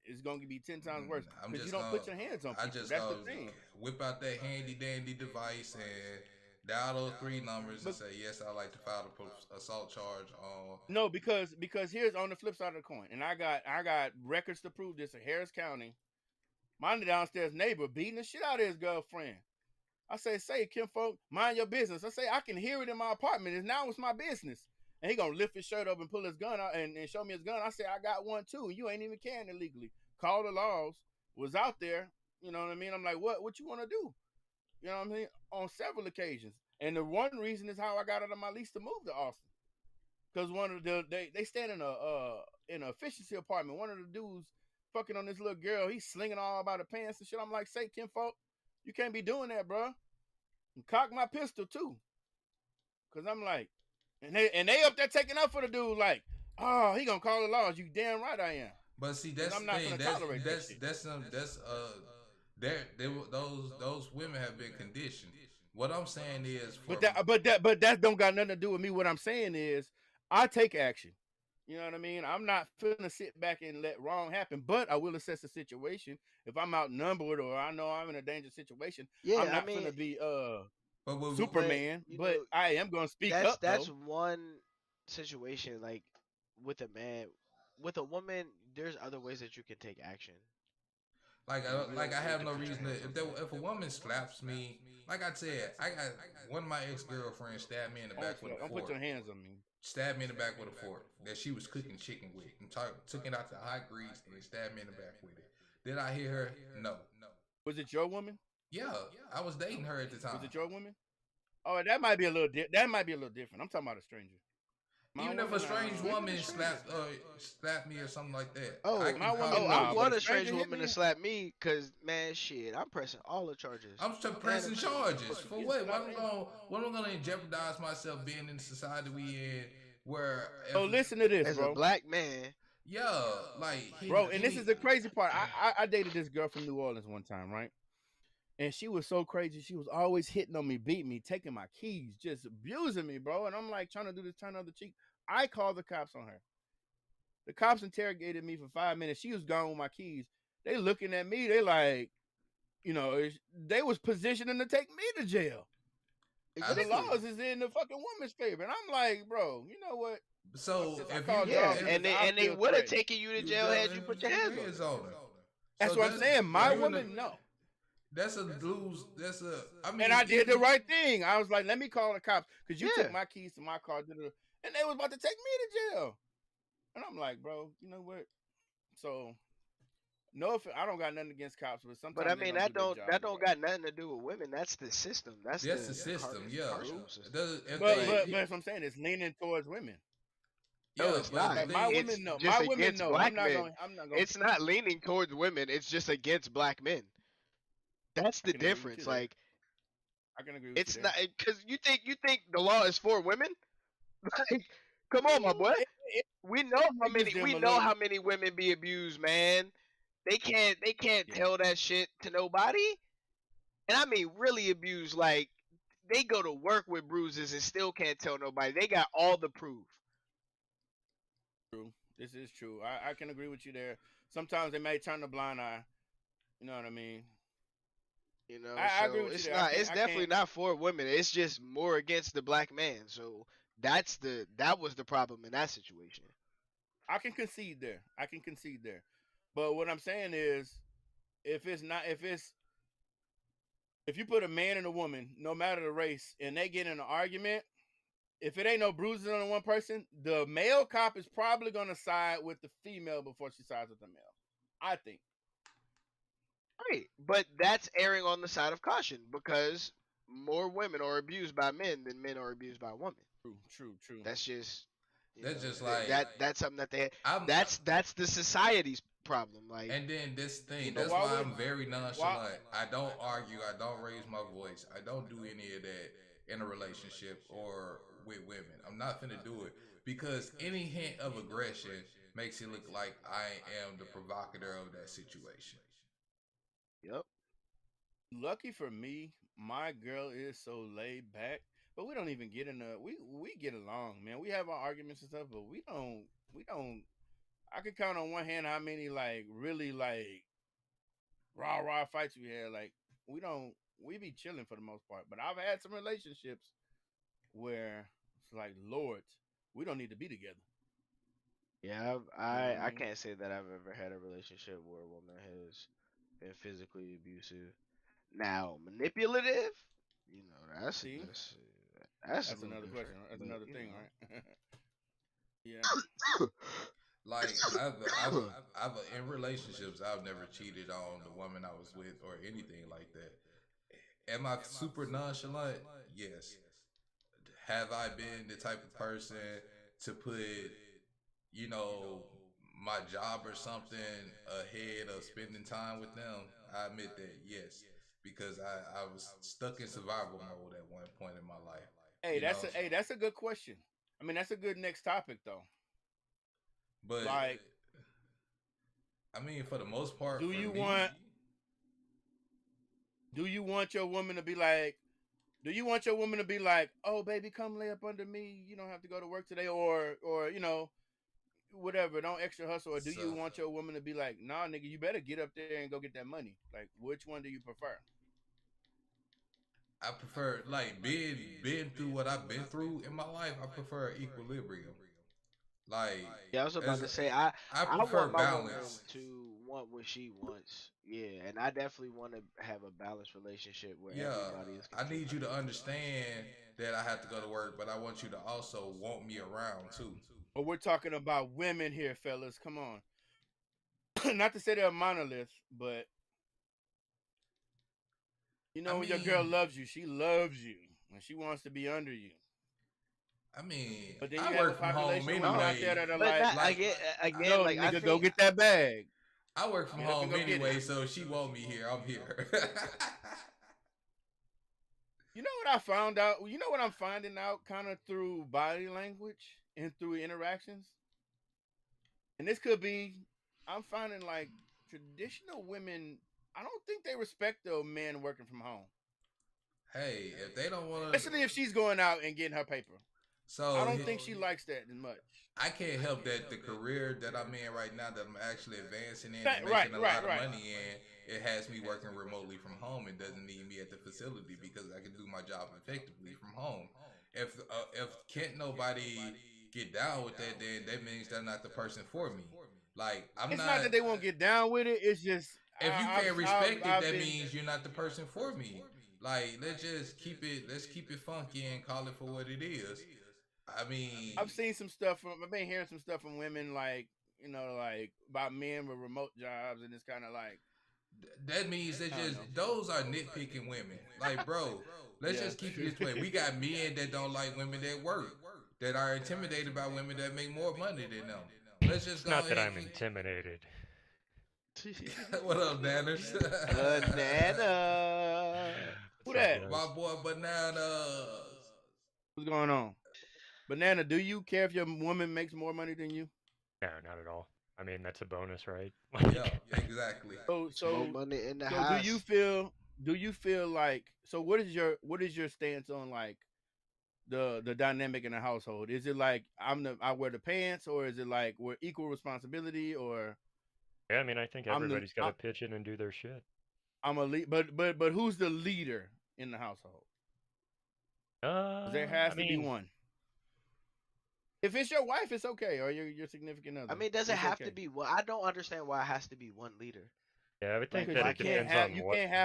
it's gonna be 10 times worse I'm because you just don't gonna, put your hands on I people. just That's the gonna thing. whip out that handy dandy device and dial those three numbers and But say yes, I like to file a assault charge on. no, because here's on the flip side of the coin, and I got records to prove this in Harris County. My downstairs neighbor beating the shit out of his girlfriend. I say, Kim folk, mind your business. I say, I can hear it in my apartment. And now it's my business. And he gonna lift his shirt up and pull his gun out and show me his gun. I say, I got one too. And you ain't even carrying it legally. Call the laws. Was out there. You know what I mean? I'm like, what you want to do? You know what I mean? On several occasions. And the one reason is how I got out of my lease to move to Austin. Because one of they stand in an efficiency apartment. One of the dudes fucking on this little girl. He's slinging all about her pants and shit. I'm like, say, Kim folk, you can't be doing that, bro. And cock my pistol too. Cause I'm like, and they up there taking up for the dude, like, oh, he gonna call the laws. You damn right I am. But see, Cause that's I'm the not thing. gonna tolerate that shit. Those women have been conditioned. What I'm saying is for But that don't got nothing to do with me. What I'm saying is, I take action. You know what I mean? I'm not finna sit back and let wrong happen, but I will assess the situation. If I'm outnumbered or I know I'm in a dangerous situation, I'm Yeah, I not mean, finna be but Superman, you but know, I am gonna speak that's up that's though. one situation. Like with a man, with a woman, there's other ways that you can take action, like and you like don't I need have to no put your reason to hands on if a woman slaps me, like I said, I got one of my ex girlfriends stabbed me in the back with a Don't put fork. your hands on me. Stabbed me in the back with a fork that she was cooking chicken with, and took it out to hot grease and stabbed me in the back with it. Did I hear her? No. Was it your woman? Yeah, I was dating her at the Was time. it your woman? Oh, that might be a little that might be a little different. I'm talking about a stranger. My Even if a woman, strange Even a woman stranger. slapped me or something like that, I Oh, can my call the woman, I nah. But police. want a a strange stranger hit woman to me. slap me, cause man, shit, I'm pressing all the charges, I'm still and pressing the criminal charges charges. for what? What am I gonna jeopardize myself being in the society we in where So if listen to this, As a bro. black man, yeah, like Bro, and this is the crazy part. I dated this girl from New Orleans one time, right? And she was so crazy. She was always hitting on me, beating me, taking my keys, just abusing me, bro. And I'm like trying to do this, turn the other cheek. I called the cops on her. The cops interrogated me for 5 minutes. She was gone with my keys. They looking at me. They like, they was positioning to take me to jail. But the exactly. laws is in the fucking woman's favor. And I'm like, bro, you know what? so I if you called Yeah, y'all if because and they I and they feel would have threatened. taken you to you jail had you just put your hands on her. her. That's So what I'm saying. My you in a woman, no. that's a lose. That's a. I mean, And I did the even right thing. I was like, let me call the cops because you took Yeah, my keys to my car, and they was about to take me to jail. And I'm like, bro, you know what? So No, if I don't got nothing against cops, but But I sometimes they mean don't do their that jobs don't right. got nothing to do with women. That's the system. That's That's the the system. Yeah, True. carceral it system. doesn't. If But Like they, but but as I'm saying, it's leaning towards women. no, yeah, it's but the not. Like my thing, It's women know. My just women against know. black men. I'm not gonna. It's not leaning towards women. It's just against black men. That's I the can agree with you difference. there. Like I can agree with you it's there. not because you think the law is for women. Like, come on, my boy. We know how It gives many them we a know little. how many women be abused, man. They can't Yeah. tell that shit to nobody. And I mean really abused. Like they go to work with bruises and still can't tell nobody. They got all the proof. True. This is true. I can agree with you there. Sometimes they may turn a blind eye. You know what I mean? You know, I agree so with you it's there. I not. can't. It's I can't. definitely not for women. It's just more against the black man. So that was the problem in that situation. I can concede there. I can concede there. But what I'm saying is, if it's not, if you put a man and a woman, no matter the race, and they get in an argument, if it ain't no bruises on the one person, the male cop is probably gonna side with the female before she sides with the male. I think. Right, but that's erring on the side of caution because more women are abused by men than men are abused by women. True. True. True. That's just that's just that's something that they I'm. that's the society's problem. Like And then this thing, So that's why why would I'm very why? nonchalant. I don't argue. I don't raise my voice. I don't do any of that in a relationship or with women. I'm not finna do it because any hint of aggression makes it look like I am the provocateur of that situation. yep. Lucky for me, my girl is so laid back, but we don't even get in a we get along, man. We have our arguments and stuff, but we don't. I could count on one hand how many like really like raw fights we had. Like we don't we be chilling for the most part. But I've had some relationships where it's like Lord, we don't need to be together. Yeah, You know what I I mean? can't say that I've ever had a relationship where a woman has been physically abusive. Now, manipulative, you know, See, that's a that's little another question. different. That's But another you thing, know, right? Yeah. Like in relationships, I've never cheated on the woman I was with or anything like that. Am I super nonchalant? Yes. Have I been the type of person to put, you know, my job or something ahead of spending time with them? I admit that, yes, because I was stuck in survival mode at one point in my life, Hey, you know. that's a good question. I mean, that's a good next topic though. But Like, I mean, for the most part, do for you me, want do you want your woman to be like do you want your woman to be like, "Oh, baby, come lay up under me. You don't have to go to work today," or whatever. Don't extra hustle. Or do so you want your woman to be like, "Nah, nigga, you better get up there and go get that money." Like, which one do you prefer? I prefer like being through what I've been through in my life. I prefer equilibrium. Like yeah, I was about as to say I I prefer want my woman balance. to want what she wants. Yeah, and I definitely want to have a balanced relationship where Yeah, everybody is I need you to contributing. understand that I have to go to work, but I want you to also want me around too. But we're talking about women here, fellas. Come on. Not to say they're monoliths, but I when your mean, girl loves you, she loves you, and she wants to be under you. I mean, But then you I have a work from home population of women No, out there anyway. that are but not Like again. "Yo, Like I nigga, go think get that bag. I work from Get up and home go get it." anyway, so she want me here. I'm here. You know what I found out? You know what I'm finding out kind of through body language and through interactions? And this could be, I'm finding like traditional women, I don't think they respect the men working from home, Hey, if they don't want to, especially if she's going out and getting her paper. I so don't think she likes that as much. I can't help that the career that I'm in right now, that I'm actually advancing in and Right, making a right, lot of right. money in, it has me working remotely from home. It doesn't need me at the facility because I can do my job effectively from home. If can't nobody get down with that, then that means they're not the person for me. Like I'm It's not not. that they won't get down with it. It's just If you I've can't I've respect it, I've that been means you're not the person for me. Like let's just keep it. Let's keep it funky and call it for what it is. I mean, I've seen some stuff from I've been hearing some stuff from women like like about men with remote jobs, and it's kind of like That means that I don't just know. those are nitpicking women. Like, bro, let's Yeah. just keep it this way. We got men that don't like women that work, that are intimidated by women that make more money than them. Let's just It's go not that ahead. I'm intimidated. What up, Nanners? Banana. Who What's up, that? My guys? boy Bananas. What's going on? Banana, do you care if your woman makes more money than you? No, not at all. I mean, that's a bonus, right? Yeah, exactly. So It's more so money in the so house. do you feel like so what is your stance on like the dynamic in the household? Is it like I wear the pants, or is it like we're equal responsibility, or Yeah, I mean, I think I'm the everybody's got to pitch in and do their shit. I'm a lead, but who's the leader in the household? 'Cause there I has to be mean, one. If it's your wife, it's okay, or your significant I other, mean, does it it's have to okay. be one? I don't understand why it has to be one leader. yeah, I would Like, think Because that why it depends on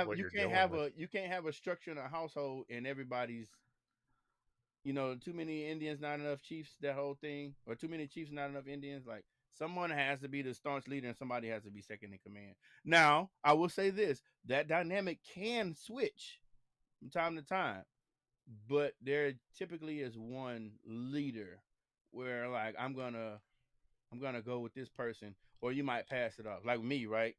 what you're dealing with. you can't have a structure in a household and everybody's too many Indians, not enough chiefs, that whole thing, or too many chiefs, not enough Indians. Like someone has to be the staunch leader and somebody has to be second in command. Now, I will say this: that dynamic can switch from time to time, but there typically is one leader where like I'm gonna go with this person, or you might pass it off. Like me, right?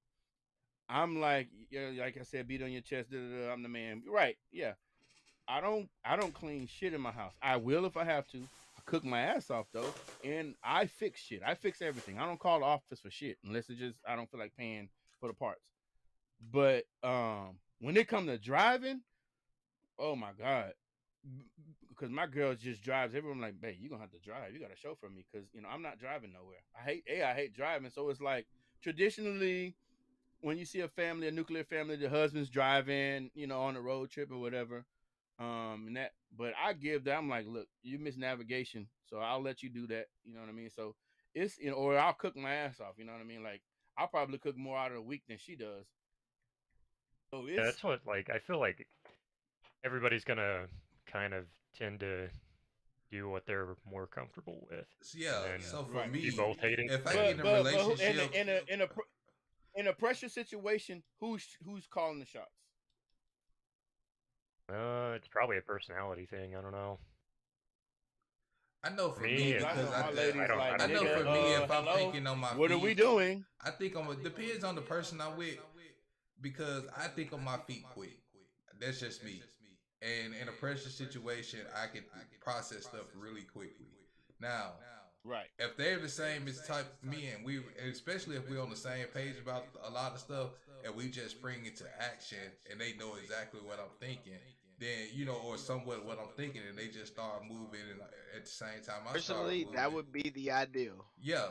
I'm like, yeah, like I said, beat on your chest. Da, da, da, I'm the man, right? Yeah. I don't clean shit in my house. I will if I have to. I cook my ass off though, and I fix shit. I fix everything. I don't call the office for shit unless it's just I don't feel like paying for the parts. But when it comes to driving, oh my god, because my girl just drives. Everyone like, babe, you gonna have to drive. You got to chauffeur me because I'm not driving nowhere. I hate driving. So it's like traditionally when you see a nuclear family, the husband's driving, on a road trip or whatever. And that, but I give that. I'm like, look, you miss navigation, so I'll let you do that. You know what I mean? So it's or I'll cook my ass off. You know what I mean? Like I'll probably cook more out of the week than she does. So Yeah, it's that's what, like, I feel like everybody's gonna kind of tend to do what they're more comfortable with, Yeah. and then So for right. be me, both hating. if I Then get in a But who, relationship, in a pressure situation, who's calling the shots? it's probably a personality thing. I don't know. I know For for me, me Because I it's because know my I lady's don't I like, I don't know care nigga, for about me that. if I'm hello, thinking on my what are we feet, doing? I think I'm depends on the person I'm with because I think on my feet quick. That's just me. And in a pressure situation, I can process stuff really quickly. Now, Right. if they're the same as type me and especially if we're on the same page about a lot of stuff and we just spring into action and they know exactly what I'm thinking, then or somewhat what I'm thinking, and they just start moving, and at the same time I start personally, that moving. would be the ideal. Yeah.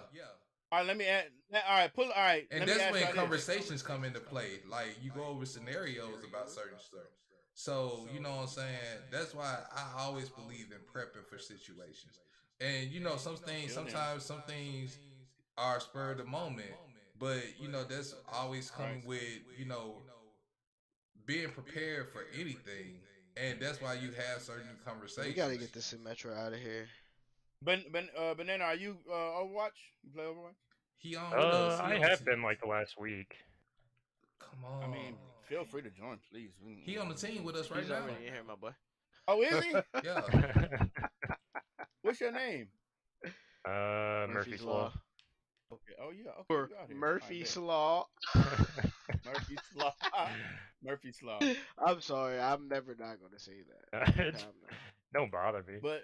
All right, let me add. All right, pull. All right, And let me that's ask when y'all this. conversations come into play. Like you go over scenarios about certain stuff. So, you know what I'm saying? That's why I always believe in prepping for situations. And Feel them. sometimes some things are spur of the moment. But, that's always Right. coming with, being prepared for anything. And that's why you have certain We gotta get conversations. this Symmetra out of here. Banana, are you Overwatch? You play Overwatch? He on with us. He I on the have team. been like the last week. Come I on. mean, feel free to join, please. He on the team with us right He's now. already in here, my boy. Oh, is he? Yeah. What's your name? Murphy's Murphy's Law. Law. Okay. Oh yeah. Okay, Or you out here? I Murphy's bet. Law. Murphy's Law. Murphy's Law. I'm sorry, I'm never not gonna say that. Every It's time now. don't bother me. But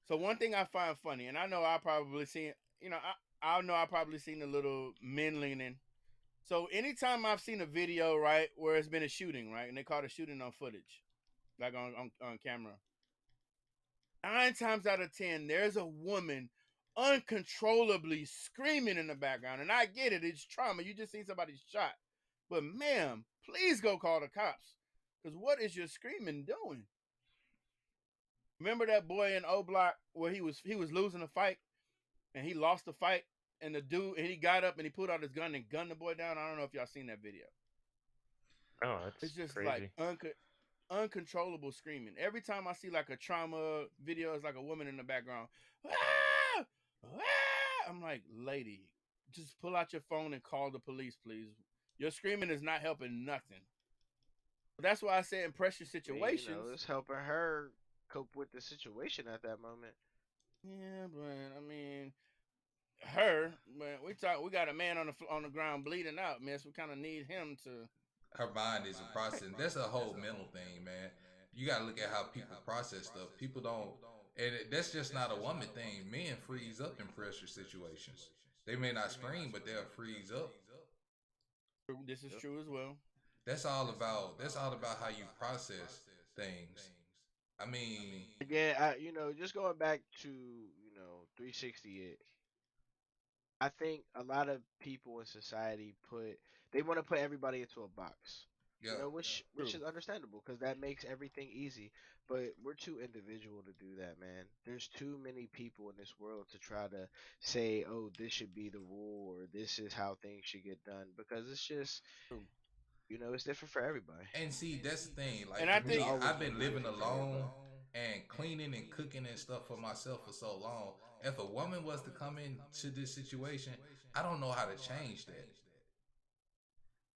so one thing I find funny, and I know I probably seen, I know I probably seen a little men leaning. So anytime I've seen a video, right, where it's been a shooting, right, and they caught a shooting on footage, like on camera, 9 times out of 10, there's a woman uncontrollably screaming in the background. And I get it, it's trauma. You just seen somebody shot. But ma'am, please go call the cops. Because what is your screaming doing? Remember that boy in O Block where he was losing a fight and he lost the fight, and the dude, and he got up and he pulled out his gun and gunned the boy down. I don't know if y'all seen that video. Oh, It's that's just like crazy. uncontrollable screaming. Every time I see like a trauma video, it's like a woman in the background. Ah! Ah! I'm like, lady, just pull out your phone and call the police, please. Your screaming is not helping nothing. That's why I said in pressure I mean, situations. it's helping her cope with the situation at that moment. Yeah, but I mean, her. Man, we got a man on the ground bleeding out, man. So we kind of need him to. Her mind is a process. That's a whole mental thing, man. You gotta look at how people process stuff. People don't, and that's just not a woman thing. Men freeze up in pressure situations. They may not scream, but they'll freeze up. This is Yep. true as well. That's all about. That's all about how you process things. I mean, Again, just going back to 360 it. I think a lot of people in society they want to put everybody into a box. yeah. Which True. is understandable because that makes everything easy. But we're too individual to do that, man. There's too many people in this world to try to say, "Oh, this should be the rule," or "This is how things should get done," because it's just, True. it's different for everybody. And see, that's the thing. And Like I for It's think me, always I've gonna been be living different for alone everybody. and cleaning and cooking and stuff for myself for so long. If a woman was to come into this situation, I don't know how to change that.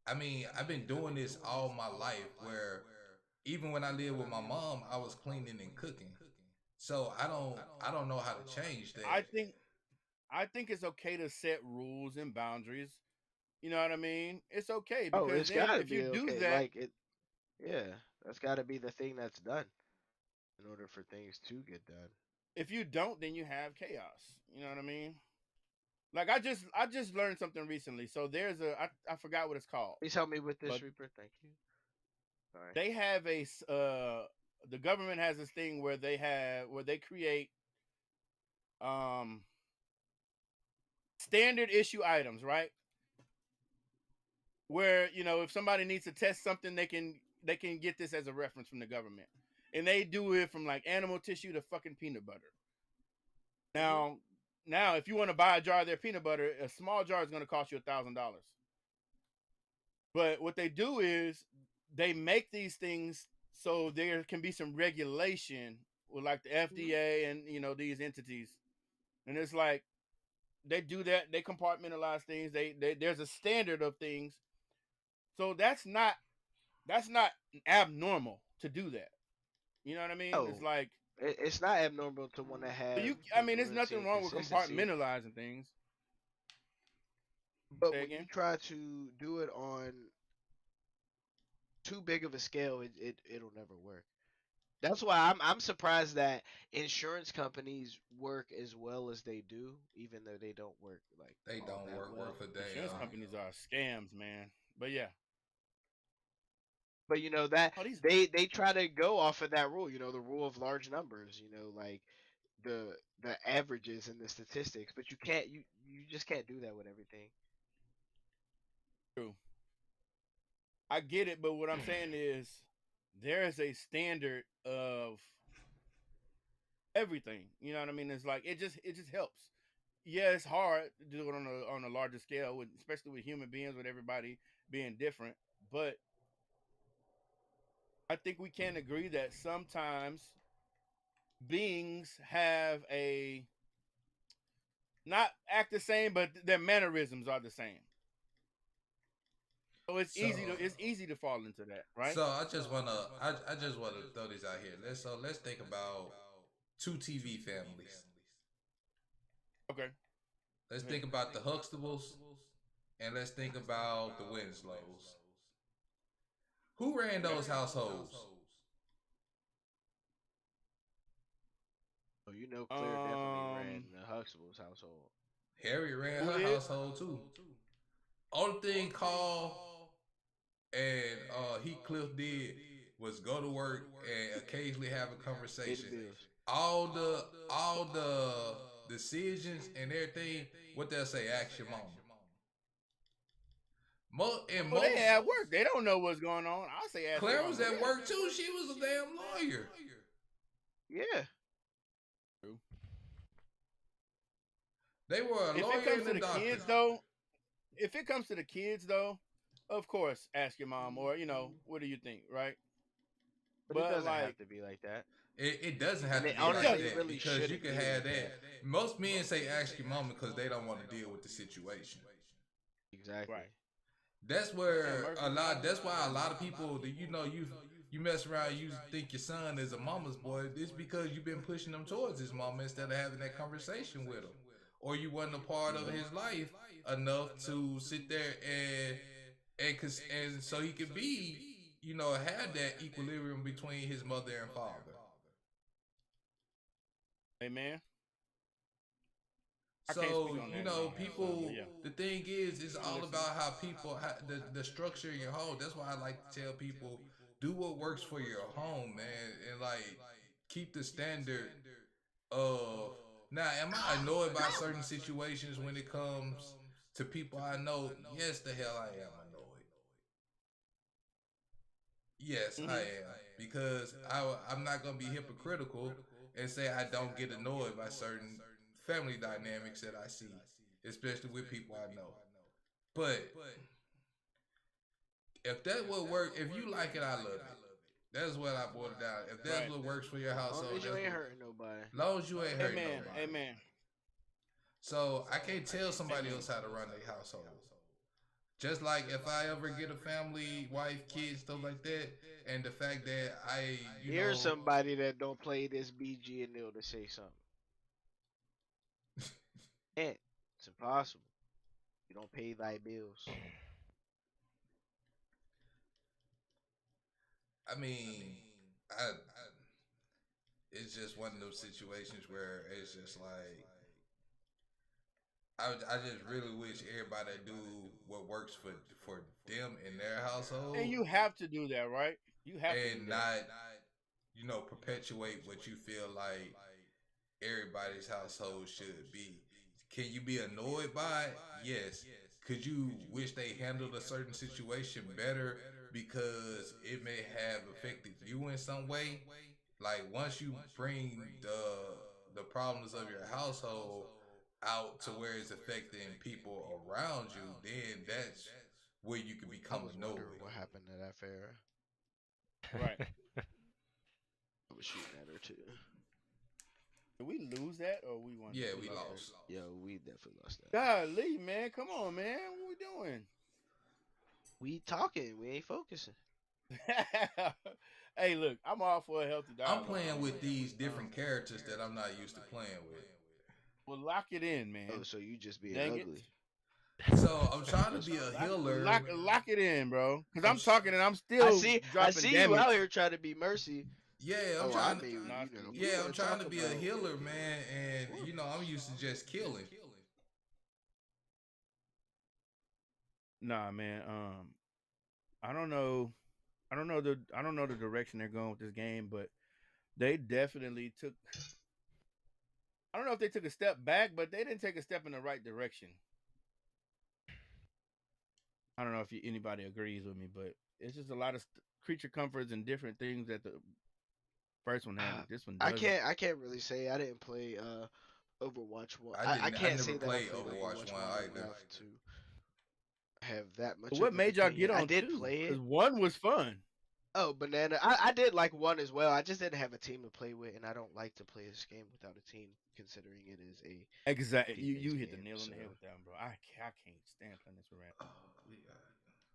I mean, I've been doing this all my life where even when I lived with my mom, I was cleaning and cooking. So I don't know how to change I that. think I think it's okay to set rules and boundaries. You know what I mean? It's okay Oh, because it's then gotta if you be do okay. that, Like it, yeah. That's gotta be the thing that's done in order for things to get done. if you don't, then you have chaos. You know what I mean? Like I just learned something recently. So there's I forgot what it's called, Please help me with this, but Reaper. Thank you. Sorry. they have the government has this thing where they create um standard issue items, right? Where if somebody needs to test something, they can get this as a reference from the government, and they do it from like animal tissue to fucking peanut butter. Hmm. Now, now if you want to buy a jar of their peanut butter, a small jar is going to cost you $1,000. But what they do is they make these things so there can be some regulation with like the Hmm. FDA and these entities, and it's like they do that. They compartmentalize things. They there's a standard of things, so that's not abnormal to do that. You know what I mean? It's Oh, like it's not abnormal to want to have I mean, there's congruency nothing and wrong with consistency, compartmentalizing things. but Say when you again. try to do it on too big of a scale, it'll never work. That's why I'm surprised that insurance companies work as well as they do, even though they don't work like They all don't that work well. worth a Insurance damn. companies are scams, man. But yeah. But that Oh, these. they try to go off of that rule, the rule of large numbers, like the averages and the statistics. But you just can't do that with everything. True. I get it, but what I'm saying is there is a standard of everything. You know what I mean? It's like it just helps. Yeah, it's hard to do it on a larger scale, especially with human beings, with everybody being different. But I think we can agree that sometimes beings have a not act the same, but their mannerisms are the same. So So it's easy to fall into that, right? so I just wanna throw this out here. Let's think about two TV families. Okay. Let's Go ahead. think about the Huxtables and let's think about the Winslows. Who ran Okay. those households? So Claire definitely ran Um, the Huxtable's household. Harry ran who her did? household too. Only thing Carl and Heathcliff did was go to work and occasionally have a Pay the conversation. bills. All the decisions and everything, what they'll say, ask your mama. And Oh, they most at work. They don't know what's going on. I say ask your Claire was mama. at Yeah. work too. She was a damn lawyer. Yeah. True. They were a If it lawyer comes and to a the doctor. kids, though, if it comes to the kids, though, of course, ask your mom or what do you think, right? But it But doesn't have like, to be like that. It doesn't have And to it, be like honestly, it that really because you shouldn't can be have like that. that. Most men say ask your mama because they don't want to deal with the situation. Exactly. Right. That's Man, where Murphy, a I lot. don't That's know, why a man. lot of people that you mess around, you think your son is a mama's boy. It's because you've been pushing them towards his mama instead of having that conversation with him, or you wasn't a part of Yeah. his life enough to sit there and so he could be, have that equilibrium between his mother and father. Hey, man. I can't speak So on that. 'Cause I don't have a son, but people. yeah, The thing is, it's I'm all listening. about how people, the structure in your home. That's why I like to tell people, do what works for your home, man, and like keep the standard of. Now, am I annoyed by certain situations when it comes to people I know? Yes, the hell I am annoyed. Yes, I Hmm. am because I'm not gonna be hypocritical and say I don't get annoyed by certain family dynamics that I see, especially with people I know. But if that would work, if you like it, I love it. That's what I boiled it down. If that's Right. what works for your As long household, as you that's ain't what. hurting nobody. Long as you ain't hurting Amen. nobody. Amen. So I can't tell somebody Amen. else how to run their household. Just like if I ever get a family, wife, kids, stuff like that, and the fact that Here's somebody that don't play this BG and Nil to say something. Can't. It's impossible. You don't pay thy bills. I mean, it's just one of those situations where it's just like I just really wish everybody do what works for them in their And household you have to do that, right? You have to do and that. not perpetuate what you feel like everybody's household should be. Can you be annoyed by it? Yes. Could you wish they handled a certain situation better because it may have affected you in some way? Like once you bring the problems of your household out to where it's affecting people around you, then that's where you can I become was wondering annoyed. what happened to that Farrah. Right. I was shooting at her too. Did we lose that or we won? Yeah, We we lost that. lost. Yo, we definitely lost that. Golly, man, come on, man. What we doing? We talking. We ain't focusing. Hey, look, I'm all for a healthy I'm dialogue, playing man. with these different characters that I'm not used to playing with. Well, lock it in, Oh, man. so you just being Dang it. ugly. So I'm trying to That's be a fine. healer. Lock it in, bro. Because I'm I'm talking and I'm I still see. I dropping see you out damage. here trying to be mercy. yeah, I'm Oh, I trying to mean, Nah, you know, we yeah, want I'm to trying talk to be a about. healer, man, and Whew. I'm used to just killing. nah, man. I don't know. I don't know the direction they're going with this game, but they definitely took. I don't know if they took a step back, but they didn't take a step in the right direction. I don't know if anybody agrees with me, but it's just a lot of creature comforts and different things that the first one had that this one doesn't. I can't really say. I didn't play Overwatch one. I I didn't. I can't never say that I played played Overwatch Overwatch one one either. enough to have that But much what of an made y'all opinion. get I on did two? play Because it. one was fun. Oh, Banana. I did like one as well. I just didn't have a team to play with, and I don't like to play this game without a team, considering it is a Exactly. You team-based hit the game. nail on So the head with that one, bro. I can't stand playing this around. Oh, yeah.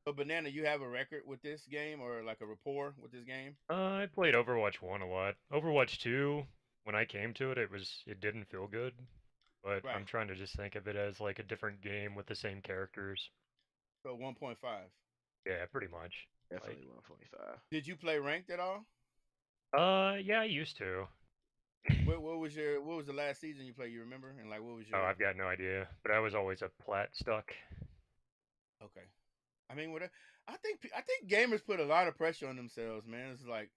But Banana, you have a record with this game or like a rapport with this game? I played Overwatch 1 a lot. Overwatch 2, when I came to it, it didn't feel good. But I'm Right. trying to just think of it as like a different game with the same characters. So 1.5. Yeah, pretty much. Like, definitely 145. Did you play ranked at all? yeah, I used to. What was the last season you played? You remember? And like what was Oh, your I've got no idea. But I was always a plat stuck. okay? I mean, I think gamers put a lot of pressure on themselves, man. It's like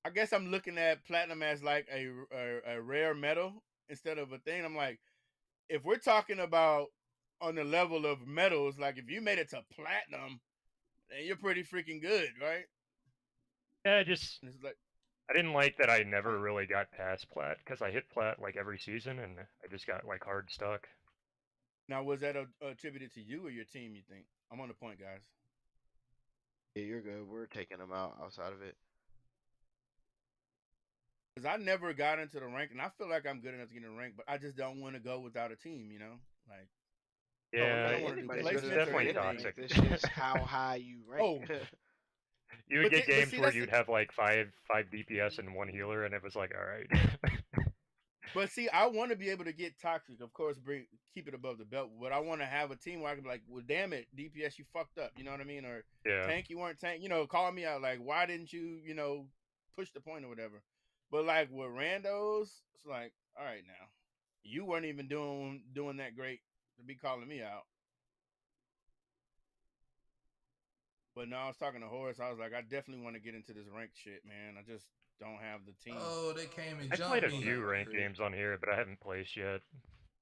I guess I'm looking at platinum as like a rare metal instead of a thing. I'm like, if we're talking about on the level of metals, like if you made it to platinum, then you're pretty freaking good, right? Yeah, just And it's like, I didn't like that I never really got past plat because I hit plat like every season and I just got like hard stuck. now was that attributed to you or your team? You think? I'm on the point, guys. Yeah, you're good. We're taking them out outside of it. Because I never got into the rank, and I feel like I'm good enough to get in the rank, but I just don't want to go without a team. Like Yeah, I don't want to do Anybody's it's good enough placements to or definitely get in the anything. rank. toxic. That's just how high you rank. Oh, You would get but games see, where that's you'd have like five DPS and one healer, and it was like, all right. but see, I want to be able to get toxic. Of course, keep it above the belt, but I want to have a team where I can be like, well, damn it, DPS, you fucked up. You know what I mean? Or Yeah. tank, you weren't tank. Call me out. Like, why didn't you, push the point or whatever? But like with randos, it's like, all right, now you weren't even doing that great to be calling me out. But no, I was talking to Horace. I was like, I definitely want to get into this ranked shit, man. I just don't have the team. Oh, they came and I played jumped a me. few ranked games on here, but I haven't placed yet.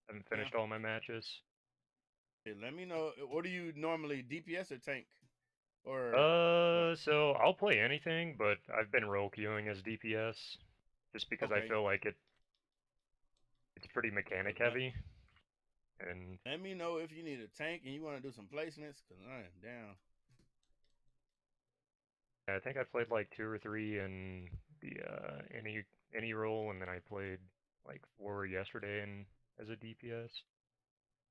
Haven't Yeah. finished all my matches. Hey, let me know. What do you normally, DPS or tank? Or what? So I'll play anything, but I've been role queuing as DPS just because I Okay. feel like it's pretty mechanic heavy. And Let me know if you need a tank and you want to do some placements, because I am down. I think I played like 2 or 3 in the any role, and then I played like 4 yesterday and as a DPS.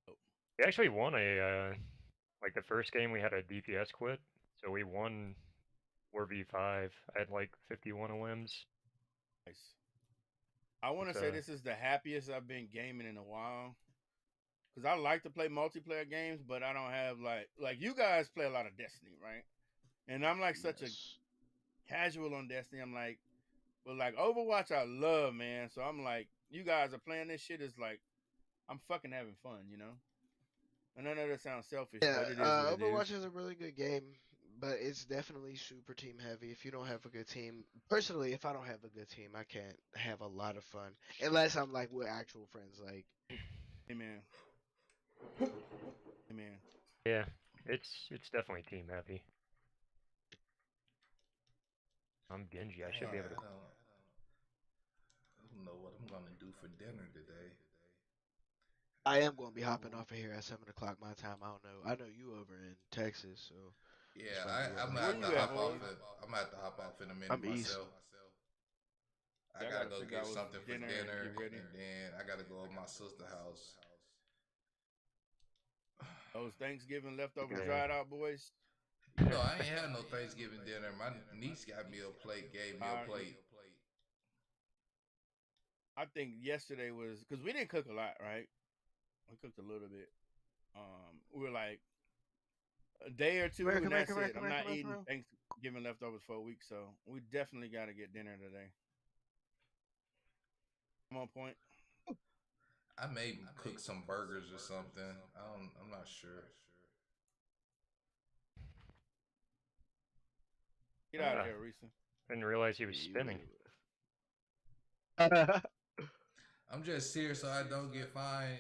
Oh. We actually won a like the first game we had a DPS quit, so we won 4v5. I had like 51 limbs. Nice. I want to It's, say this is the happiest I've been gaming in a while. Because I like to play multiplayer games, but I don't have like you guys play a lot of Destiny, right? And I'm like such a casual on Destiny. I'm like, but like Overwatch, I love, man. So I'm like, you guys are playing this shit. Is like, I'm fucking having fun, And I know that sounds selfish, Yeah, but it is what it Overwatch is. is a really good game, but it's definitely super team heavy. If you don't have a good team, personally, if I don't have a good team, I can't have a lot of fun unless I'm like with actual friends. Like, Amen. Amen. yeah, it's definitely team heavy. I'm Genji. I should be able to. I don't know what I'm gonna do for dinner today. I am going to be hopping off of here at 7 o'clock my time. I don't know. I know you over in Texas, so Yeah, it's probably I'm Where gonna have you to at, hop off. Horace? I'm gonna have to hop off in a minute I'm east. myself. I Yeah, I gotta gotta go figure get out what's something for dinner dinner, and get ready. and then I gotta go to my sister's house. Those Thanksgiving leftovers Yeah. dried out, boys. No, I ain't had no Thanksgiving dinner. My niece got me a plate, gave me a plate. I think yesterday was because we didn't cook a lot, right? We cooked a little bit. We were like a day or two, and that's it. I'm not eating Thanksgiving leftovers for a week, so we definitely got to get dinner today. I'm on point. I may cook some burgers or something. I'm not sure. Get out of here, Reese. Didn't realize he was spinning. I'm just here so I don't get fined.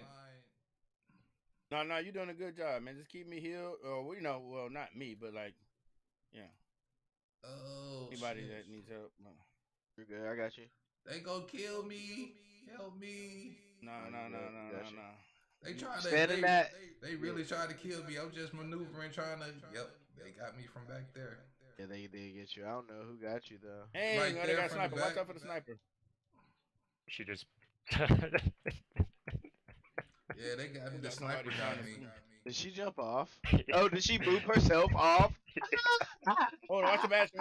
No, you're doing a good job, man. Just keep me healed, or well, not me, but like, yeah. Oh, Anybody shit. that needs help. You're good. I got you. They gonna kill me. Help me. No. They trying to Standing that. they really trying to kill me. I'm just maneuvering, trying to. Yep, they got me from back there. Yeah, they did get you. I don't know who got you though. Hey, Right they there got a from the sniper. Watch back. out for the sniper. She just. Yeah, they got me. The Got sniper somebody got trying me. Did she jump off? Oh, did she move herself off? Oh, watch the Bastion.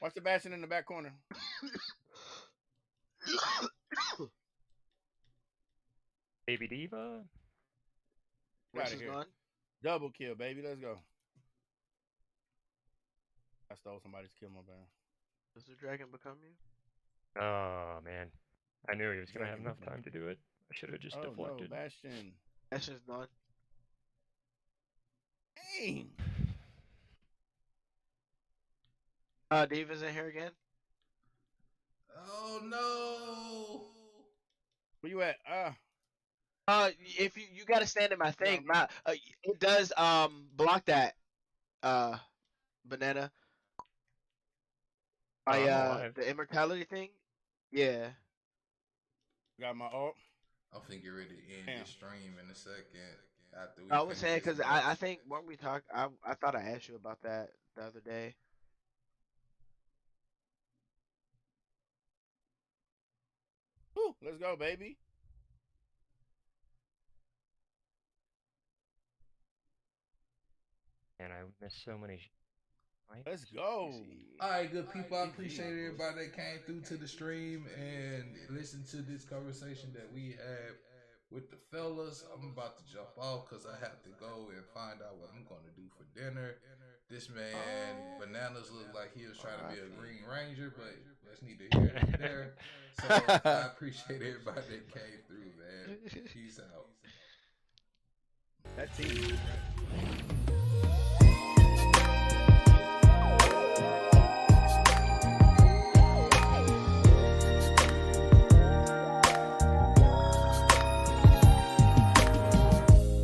Watch the Bastion in the back corner. Baby Diva. Get out of here. Gone? Double kill, baby. Let's go. I stole somebody's kill, my bad. Does the dragon become you? Oh man, I knew he was gonna have enough time to do it. I should have just deflected. No, Bastion. Bastion's gone. Dang. Diva's in here again. Oh no! Where you at? If you gotta stand in my thing, it does block that banana. Oh, I'm alive. The immortality thing. Yeah. Got my ult. I'm finna get ready to end this stream in a second. After we I was saying finish because this I match. think when we talked, I thought I asked you about that the other day. Let's go, baby. And I missed so many. Let's go. All right, good people. I appreciate everybody that came through to the stream and listened to this conversation that we had with the fellas. I'm about to jump off because I have to go and find out what I'm going to do for dinner. This man, Bananas, looked like he was trying to be a Green Ranger, but that's neither here nor there. So I appreciate everybody that came through, man. Peace out. That team.